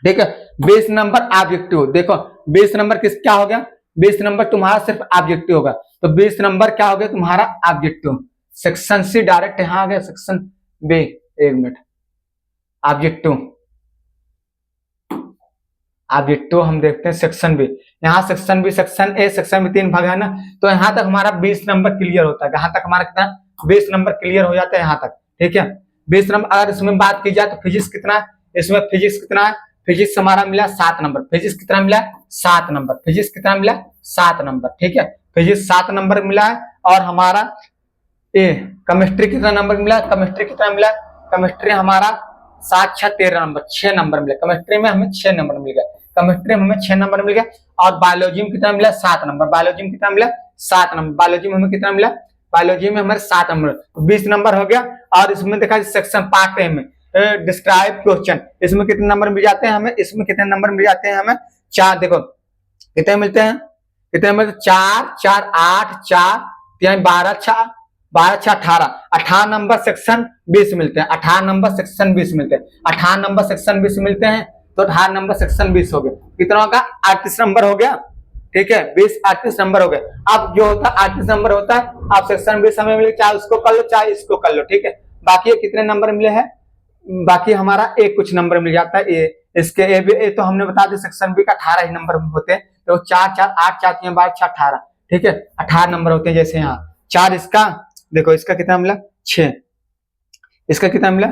ठीक है, 20 नंबर ऑब्जेक्टिव। देखो 20 नंबर किस क्या हो गया, 20 नंबर तुम्हारा सिर्फ ऑब्जेक्टिव होगा, तो 20 नंबर क्या हो गया तुम्हारा ऑब्जेक्टिव। सेक्शन सी डायरेक्ट यहां आ गया, सेक्शन बी, 1 मिनट, ऑब्जेक्टिव हम देखते हैं सेक्शन बी। यहाँ section B, section A, section B 3 भाग है ना, तो यहाँ तक हमारा 20 नंबर क्लियर होता है। यहाँ तक हमारा कितना 20 नंबर क्लियर हो जाता है यहाँ तक, ठीक है, 20 नंबर। अगर इसमें बात की जाए तो फिजिक्स कितना है, इसमें फिजिक्स कितना है, फिजिक्स हमारा मिला 7 नंबर। फिजिक्स कितना मिला, 7 नंबर। फिजिक्स कितना मिला, 7 नंबर, ठीक है, फिजिक्स 7 नंबर मिला है। और हमारा ए केमिस्ट्री कितना नंबर मिला, केमिस्ट्री कितना मिला, केमिस्ट्री हमारा 7 6 13 नंबर, 6 नंबर मिला। केमिस्ट्री में हमें 6 नंबर मिल गया, केमिस्ट्री में हमें 6 नंबर मिल गया। और बायोलॉजी में कितना मिला, 7 नंबर। बायोलॉजी में कितना मिला, 7 नंबर। बायोलॉजी में हमें कितना मिला, बायोलॉजी में हमारे 7 नंबर, 20 नंबर हो गया। और इसमें देखा सेक्शन पार्ट ए में डिस्क्राइब क्वेश्चन, इसमें कितने नंबर मिल जाते हैं हमें, इसमें कितने नंबर मिल जाते हैं हमें, 4। देखो कितने मिलते हैं, कितने मिलते, 4 4 8 4 12 6 12 6 18, 18 नंबर सेक्शन 20 मिलते हैं, 18 नंबर सेक्शन 20 मिलते हैं, 18 नंबर सेक्शन 20 मिलते हैं, तो 18 नंबर सेक्शन 20 हो गया, कितना होगा 38 नंबर हो गया, ठीक है 20 38 नंबर हो गए। अब जो होता है 38 नंबर होता है, आप सेक्शन 20 हमें मिले, चाहे उसको कर लो चाहे इसको कर लो, ठीक है। बाकी ये कितने नंबर मिले हैं, बाकी हमारा एक कुछ नंबर मिल जाता है, ए इसके ए तो हमने बता दिया सेक्शन बी का 18 ही नंबर होते हैं, तो 4 4 8 4 3 12 6 18, ठीक है 18 नंबर होते हैं। जैसे यहाँ 4 इसका, देखो इसका कितना मिला 6, इसका कितना मिला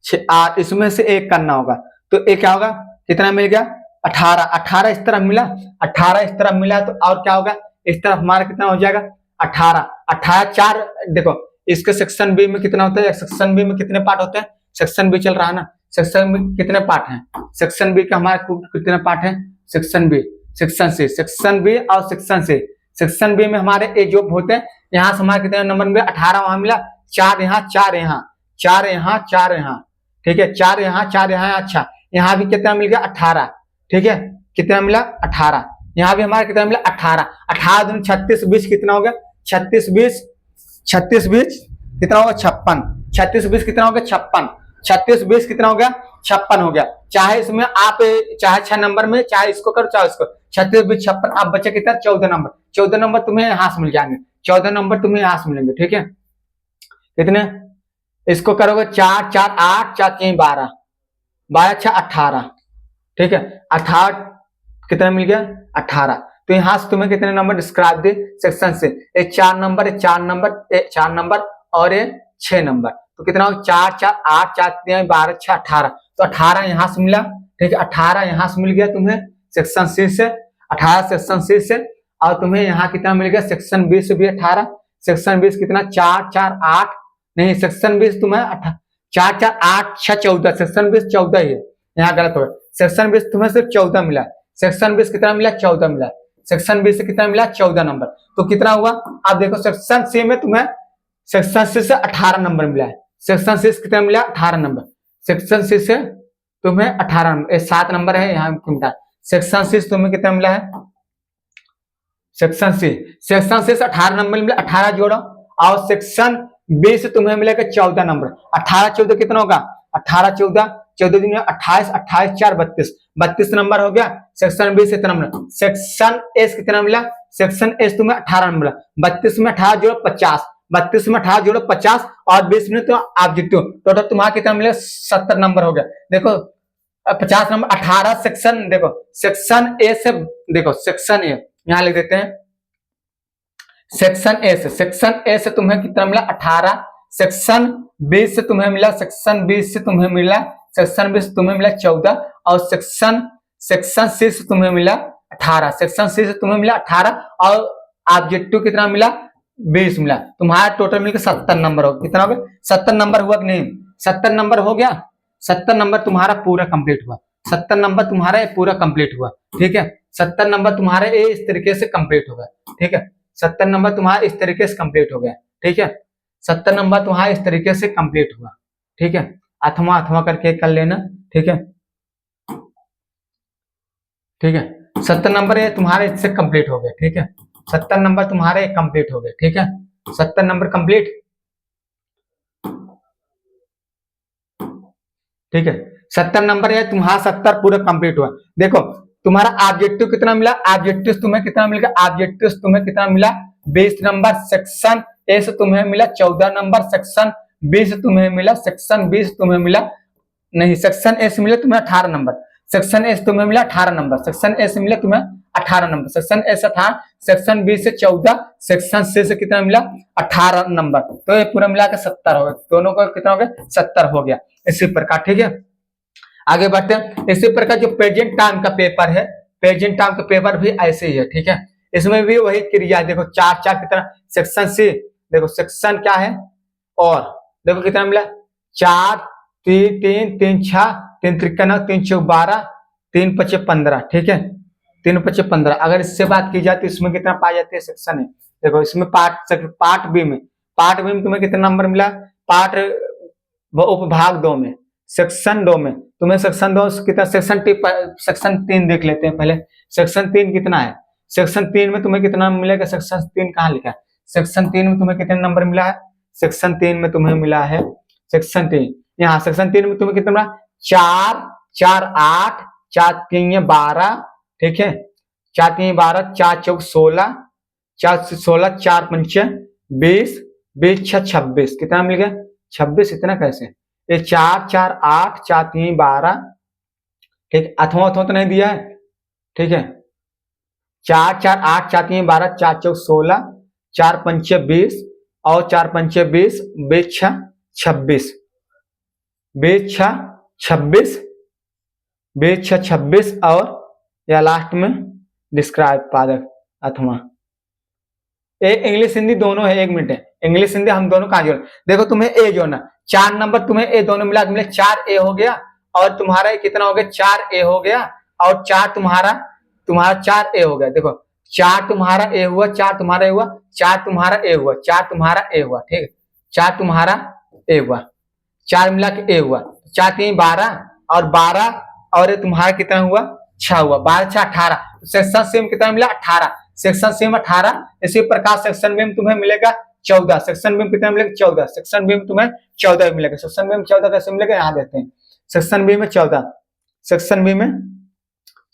6 8, इसमें से एक करना होगा, तो एक क्या होगा कितना मिल गया 18, 18 इस तरफ मिला, 18 इस तरफ मिला, तो और क्या होगा इस तरफ हमारा कितना हो जाएगा 18 18 4, देखो इसके सेक्शन बी में कितना होता है, सेक्शन बी में कितने पार्ट होते हैं, सेक्शन बी चल रहा है ना, सेक्शन बी कितने पार्ट हैं, सेक्शन बी का हमारे कितने पार्ट हैं, section B section C, section B और सेक्शन सी, सेक्शन बी में हमारे ए जो होते हैं, यहाँ से हमारे कितने नंबर मिला 18 वहां मिला, 4 यहाँ 4 यहाँ 4 यहाँ 4 यहाँ, ठीक है 4 यहाँ 4 यहाँ, अच्छा यहाँ भी कितना मिल गया 18, ठीक है कितना मिला 18, यहाँ भी हमारा कितना मिला 18, 18 दूनी 36 20 कितना हो गया 36 20 36 20 कितना होगा 56, 36 20 कितना हो गया 56, 36 20 कितना हो गया 56 हो गया। चाहे इसमें आप चाहे 6 नंबर में चाहे इसको करो चाहे इसको, 36 20 56, आप बचे कितना 14 नंबर, 14 नंबर तुम्हें यहाँ से मिल जाएंगे, 14 नंबर तुम्हें यहाँ से मिलेंगे, ठीक है कितने, इसको करोगे 4 4 8 4 3 12 12 6 18, ठीक है 18 कितना मिल गया 18, तो यहाँ से तुम्हें कितने नंबर डिस्क्राइब दे सेक्शन से, एक 4 नंबर एक 4 नंबर एक 4 नंबर और एक 6 नंबर, तो कितना हो 4 4 8 4 3 12 6 18, तो 18 यहाँ से मिला, ठीक है 18 यहाँ से मिल गया तुम्हें सेक्शन सी से, 18 सेक्शन सी से, और तुम्हें यहाँ कितना मिल गया सेक्शन बी से भी 18, सेक्शन 20 कितना 4 4 8 नहीं, सेक्शन 20 तुम्हें 4 4 8 6 14, सेक्शन 20 14 ही है, यहाँ गलत हो गया, सेक्शन 20 तुम्हें सिर्फ 14 मिला, सेक्शन 20 कितना मिला 14 मिला, सेक्शन 20 से कितना मिला 14 नंबर, तो कितना हुआ आप देखो सेक्शन सी में तुम्हें सेक्शन सी से 18 नंबर मिला है, सेक्शन सी से कितना मिला 18 नंबर, सेक्शन सी से तुम्हें 18 नंबर 7 नंबर है यहाँ मिला, सेक्शन सी से तुम्हें कितना मिला है सेक्शन सी से 18 नंबर मिला, 18 जोड़ो, और सेक्शन बी से तुम्हें मिलेगा 14 नंबर, 18 14 कितना होगा 18 14 14 दिन में 28 28 4 32 32 नंबर हो गया, सेक्शन बी से कितना मिला, सेक्शन एस कितना मिला, सेक्शन एस तुम्हें 18 नंबर, 32 में 18 जोड़ो 50, 32 में 18 जोड़ो 50 और 20 में तो ऑब्जेक्टिव, टोटल तुम्हारा कितना मिला 70 नंबर हो गया। देखो 50 नंबर 18 सेक्शन, देखो सेक्शन ए से, देखो सेक्शन ए यहाँ लिख देते हैं, सेक्शन ए से, सेक्शन ए से तुम्हें कितना मिला 18, सेक्शन बी से तुम्हें मिला, सेक्शन बी से तुम्हें मिला, सेक्शन बी से तुम्हें मिला 14, और सेक्शन सी से तुम्हें मिला 18, सेक्शन सी से तुम्हें मिला 18 और ऑब्जेक्टिव कितना मिला 20 मिला, तुम्हारा टोटल मिलकर 70 नंबर हो, कितना हो गया 70 नंबर हुआ कि नहीं, 70 नंबर हो गया, 70 नंबर तुम्हारा पूरा कंप्लीट हुआ, 70 नंबर तुम्हारा पूरा कंप्लीट हुआ, ठीक है 70 नंबर तुम्हारे इस तरीके से कंप्लीट हो गया, ठीक है 70 नंबर तुम्हारा इस तरीके से कंप्लीट हो गया, ठीक है 70 नंबर तुम्हारा इस तरीके से कंप्लीट हुआ, ठीक है अथवा अथवा करके कर लेना, ठीक है 70 नंबर ये तुम्हारे इससे कंप्लीट हो गए, ठीक है 70 नंबर तुम्हारे कंप्लीट हो गए, ठीक है 70 नंबर कंप्लीट, ठीक है 70 नंबर है तुम्हारा 70 पूरा कंप्लीट हुआ। देखो तुम्हारा ऑब्जेक्टिव कितना मिला, ऑब्जेक्टिव तुम्हें कितना मिलेगा, ऑब्जेक्टिव तुम्हें कितना मिला 20 नंबर, सेक्शन ए से तुम्हें मिला 14 नंबर, सेक्शन बी से तुम्हें मिला, सेक्शन बी से तुम्हें मिला नहीं, सेक्शन ए से मिला तुम्हें 18 नंबर, सेक्शन ए से तुम्हें मिला 18 नंबर, सेक्शन ए से मिला तुम्हें 18 नंबर, सेक्शन ए से 18, सेक्शन बी से 14, सेक्शन सी से कितना मिला 18 नंबर, तो ये पूरा मिला के 70 हो गया, दोनों का कितना हो गया 70 हो गया। इसी प्रकार ठीक है आगे बढ़ते हैं। इसी प्रकार जो प्रेजेंट टाइम का पेपर है, प्रेजेंट टाइम का पेपर भी ऐसे ही है, ठीक है इसमें भी वही क्रिया है। देखो 4 4 कितना, सेक्शन सी देखो सेक्शन क्या है, और देखो कितना मिला 4 3 3 3 6 3 त्रिका 3 चौक 12 3 5 15, ठीक है 3 5 15। अगर इससे बात की जाए तो इसमें कितना पाई जाती है सेक्शन है, देखो इसमें पार्ट बी में तुम्हें कितना नंबर मिला, पार्ट उपभाग 2 में, सेक्शन 2 में तुम्हें सेक्शन 2 कितना, सेक्शन 3 देख लेते हैं पहले, सेक्शन 3 कितना है, सेक्शन 3 में तुम्हें कितना मिलेगा, सेक्शन 3 कहाँ लिखा है, सेक्शन 3 में तुम्हें कितने नंबर मिला है, सेक्शन 3 में तुम्हें मिला है सेक्शन 3। यहाँ सेक्शन 3 में तुम्हें कितना मिला, 4 4 8 4 3 12, ठीक है, 4 3 12, 4 4 16, 4 16, 4 5 20, 20 6 26, कितना मिल गया 26। इतना कैसे, ये 4 4 8 4 3 12, ठीक, अथवा अथवा तो नहीं दिया है, ठीक है, 4 4 8 4 3 12, 4 4 16, 4 5 20 और 4 5 20, 20 6 26, 20 6 26, 20 6 26 और या लास्ट में डिस्क्राइब पादक अथवा। ए इंग्लिश हिंदी दोनों है, 1 मिनट है, इंग्लिश हिंदी हम दोनों कहां जोड़, देखो तुम्हें ए जोड़ना, 4 नंबर तुम्हें ए दोनों मिला मिले 4 ए हो गया और तुम्हारा कितना हो गया 4 ए हो गया और 4 तुम्हारा 4 ए हो गया। देखो 4 तुम्हारा ए हुआ, 4 तुम्हारा ए हुआ, 4 तुम्हारा ए हुआ, 4 तुम्हारा ए हुआ, ठीक है, 4 तुम्हारा ए हुआ, 4 मिला के ए हुआ, 4 3 12 और 12 और ये तुम्हारा कितना हुआ 6 हुआ, 12 6 18, सेक्शन सी में कितना मिला 18, सेक्शन सी में 18। इसी प्रकार सेक्शन बी में तुम्हें मिलेगा 14, सेक्शन बी में कितना मिलेगा 14, सेक्शन बी में तुम्हें 14 मिलेगा। सेक्शन बी में 14 कैसे मिलेगा यहाँ देखते हैं, सेक्शन बी में 14, सेक्शन बी में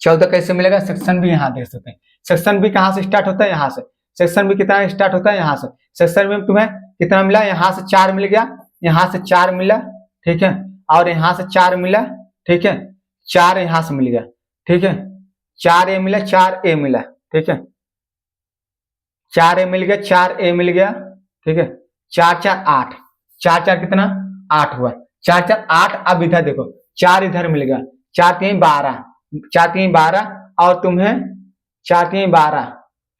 14 कैसे मिलेगा, सेक्शन बी यहाँ देख सकते हैं। सेक्शन बी कहाँ से स्टार्ट होता है, यहाँ से, सेक्शन बी कितना स्टार्ट होता है यहाँ से, सेक्शन बी में तुम्हें कितना मिला, यहाँ से 4 मिल गया, यहाँ से 4 मिला, ठीक है, और यहाँ से 4 मिला, ठीक है, 4 यहाँ से मिल गया, ठीक है, 4 ए मिला, 4 ए मिला, ठीक है, 4 ए मिल गया, 4 ए मिल गया, ठीक है, 4 4 8, 4 4 कितना 8 हुआ, 4 4 8। अब इधर देखो 4 इधर मिल गया, 4 3 12, 4 3 12 और तुम्हें 4 3 12,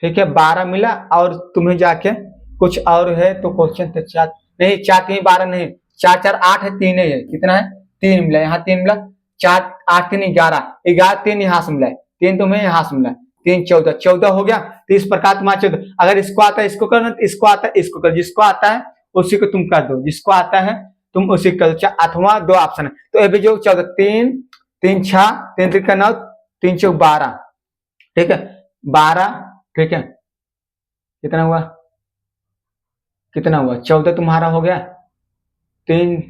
ठीक है, 12 मिला और तुम्हें जाके कुछ और है तो क्वेश्चन तो 4 नहीं, 4 3 12 नहीं, 4 4 8 है, 3 है, कितना है 3 मिला, यहाँ 3 मिला, 4 8 3 11, 11 3 यहाँ से मिला, 3 तुम्हें यहाँ से मिला, 3 14, 14 हो गया। तो इस प्रकार तुम्हारा 14, अगर इसको आता है इसको करना, इसको आता है इसको कर, जिसको आता है उसी को तुम कर दो, जिसको आता है तुम उसी कर दो, अथवा 2 ऑप्शन है। तो अभी जो 14 3 3 6 3 3 का 9 3 4 12, ठीक है, 12, ठीक है, कितना हुआ 14 तुम्हारा हो गया, 3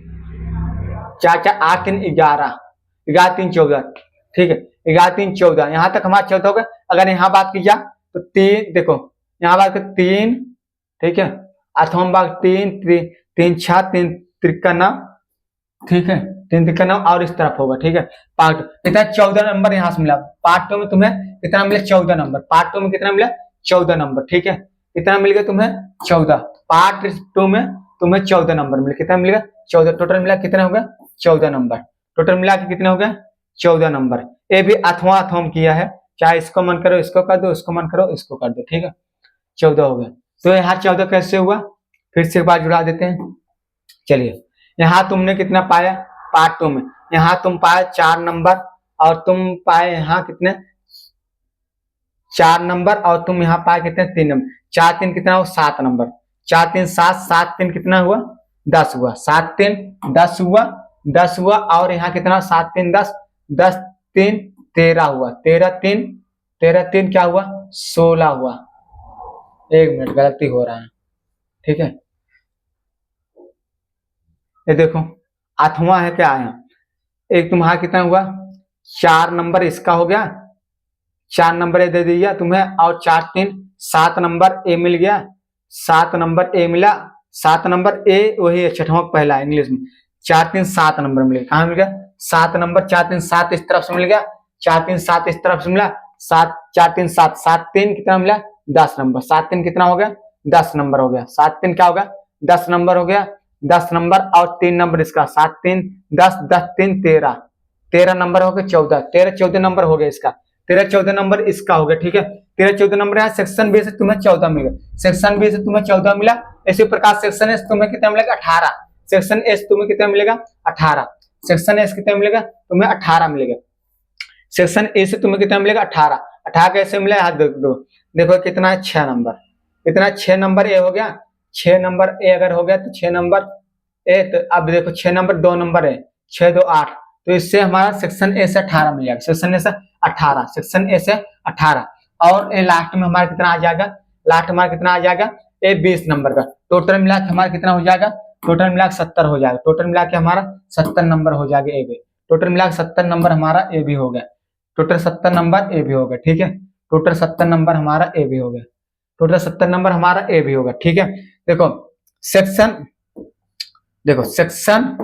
4 4 8 3 11, 11 3 14, ठीक है, 11 3 14, यहाँ तक हमारा 14 हो गया। अगर यहाँ बात की जाए तो 3, देखो यहाँ बात कर 3, ठीक है, अथवा बात 3 3 6 3 3 9, ठीक है, 3 3 9 और इस तरफ होगा, ठीक है। पार्ट कितना 14 नंबर यहाँ से मिला, पार्ट 2 में तुम्हें कितना मिला 14 नंबर, पार्ट 2 में कितना मिला 14 नंबर, ठीक है, कितना मिल गया तुम्हें 14, पार्ट 2 में तुम्हें 14 नंबर मिले, कितना मिलेगा 14, टोटल मिला कितना हो गया 14 नंबर, टोटल मिला के कितना हो गया 14 नंबर। ये भी अथवा अथवा किया है, चाहे इसको मन करो इसको कर दो, इसको मन करो इसको कर दो, ठीक है, 14 हो गया। तो यहाँ 14 कैसे हुआ, फिर से एक बार जुड़ा देते हैं। चलिए यहाँ तुमने कितना पाया पार्ट 2 में, यहाँ तुम पाए 4 नंबर और तुम पाए यहाँ कितने 4 नंबर और तुम यहाँ पाए कितने 3 नंबर, 4 3 कितना हुआ 7 नंबर, 4 3 7, 7 3 कितना हुआ 10 हुआ, 7 3 10 हुआ, 10 हुआ और यहाँ कितना 7 3 10, 10 3 13 हुआ, 13 3 क्या हुआ 16 हुआ। 1 मिनट गलती हो रहा है, ठीक है, ये देखो अथवा है क्या आया, एक तुम्हारा कितना हुआ 4 नंबर इसका हो गया, 4 नंबर ए दे दिया तुम्हें और 4 3 7 नंबर ए मिल गया, 7 नंबर ए मिला, 7 नंबर ए वही छठवां पहला इंग्लिश में, 4 3 7 नंबर मिल गया, कहाँ मिल गया 7 नंबर, 4 3 7 इस तरफ से मिल गया, 4 3 7 इस तरफ से मिला, 7 4 3 7, 7 3 कितना मिला 10 नंबर, 7 3 कितना हो गया 10 नंबर हो गया, 7 3 क्या हो गया 10 नंबर हो गया, 10 नंबर और 3 नंबर इसका, 7 3 10 10 3 13, 13 नंबर हो गया 14, 13 14 नंबर हो गया इसका, 13 14 नंबर इसका हो गया, ठीक है, 13 14 नंबर यहाँ सेक्शन बी से तुम्हें 14 मिलेगा, सेक्शन बी से तुम्हें 14 मिला। इसी प्रकार सेक्शन एस तुम्हें कितना मिलेगा 18, सेक्शन एस तुम्हें कितना मिलेगा 18, सेक्शन एस कितना मिलेगा तुम्हें 18 मिलेगा, सेक्शन ए से तुम्हें कितना मिलेगा 18, 18 कैसे मिला हाथ दो, देखो कितना है 6 नंबर, कितना 6 नंबर ए हो गया, 6 नंबर ए अगर हो गया तो 6 नंबर ए, तो अब देखो 6 नंबर 2 नंबर है 6 2 8, तो इससे हमारा सेक्शन ए से 18 मिल जाएगा, सेक्शन ए से 18, सेक्शन ए से 18 और ए लास्ट में हमारा कितना आ जाएगा, लास्ट हमारा कितना आ जाएगा ए 20 नंबर का। टोटल मिला के हमारा कितना हो जाएगा, टोटल मिला के 70 हो जाएगा। टोटल मिला के हमारा 70 नंबर हो जाएगा ए बी। टोटल मिला के 70 नंबर हमारा ए बी हो गया। टोटल 70 नंबर ए बी हो गया, ठीक है। टोटल 70 नंबर हमारा ए बी हो गया। टोटल 70 नंबर हमारा ए बी हो गया, ठीक है। देखो सेक्शन, देखो सेक्शन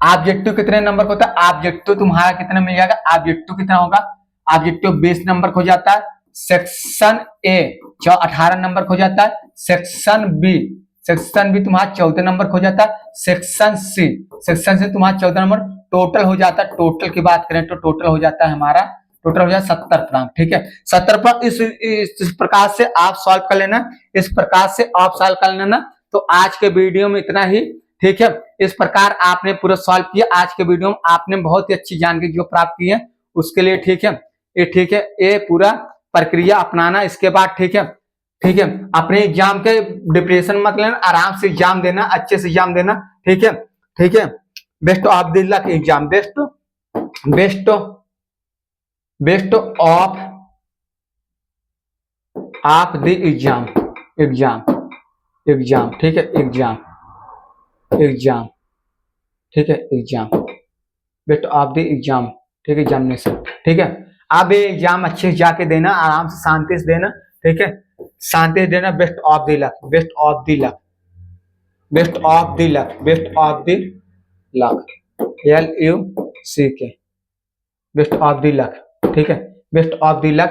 ऑब्जेक्टिव कितने नंबर का होता है, ऑब्जेक्टिव तुम्हारा कितना मिल जाएगा, ऑब्जेक्टिव कितना होगा, ऑब्जेक्टिव 20 नंबर को जाता है। सेक्शन ए 18 नंबर को जाता है। सेक्शन बी तुम्हारा 14 नंबर को जाता है। सेक्शन सी तुम्हारा 14 नंबर। टोटल हो जाता है, टोटल की बात करें तो टोटल हो जाता है हमारा, टोटल हो जाता है 70 प्रांक, ठीक है। 70 प्रांक इस प्रकार से आप सॉल्व कर लेना, इस प्रकार से आप सॉल्व कर लेना। तो आज के वीडियो में इतना ही, ठीक है। इस प्रकार आपने पूरा सॉल्व किया। आज के वीडियो में आपने बहुत ही अच्छी जानकारी जो प्राप्त की है उसके लिए, ठीक है, ये ठीक है, ये पूरा प्रक्रिया अपनाना। इसके बाद ठीक है, ठीक है, अपने एग्जाम के डिप्रेशन मत लेना, आराम से एग्जाम देना, अच्छे से एग्जाम देना, ठीक है, ठीक है। Best of the luck exam, best of the exam, ठीक है, एग्जाम, ठीक है, exam, best of the exam, ठीक है, एग्जामिनेशन, ठीक है। अब ये एग्जाम अच्छे से जाके देना, आराम से शांति से देना, ठीक है, शांति से देना। Best of the luck, best of the luck, best of the luck, best of the luck, LUCK, best of the luck, ठीक है, best of the luck.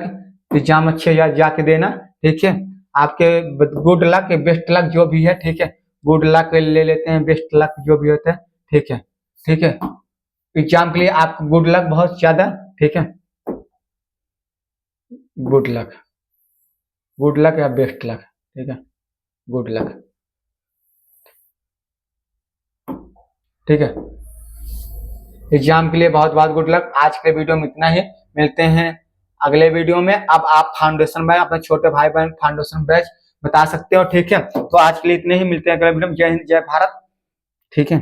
Exam अच्छे जाके देना, ठीक है। आपके गुड लक, बेस्ट लक जो भी है, ठीक है, गुड लक ले लेते हैं, बेस्ट लक जो भी होता है, ठीक है, ठीक है। एग्जाम के लिए आपको गुड लक बहुत ज्यादा, ठीक है, गुड लक या बेस्ट लक, ठीक है, गुड लक, ठीक है। एग्जाम के लिए बहुत बहुत गुड लक। आज के वीडियो में इतना ही, मिलते हैं अगले वीडियो में। अब आप फाउंडेशन बैच, अपने छोटे भाई बहन फाउंडेशन बैच बता सकते हो, ठीक है। तो आज के लिए इतने ही, मिलते हैं अगले वीडियो में। जय हिंद, जय भारत, ठीक है।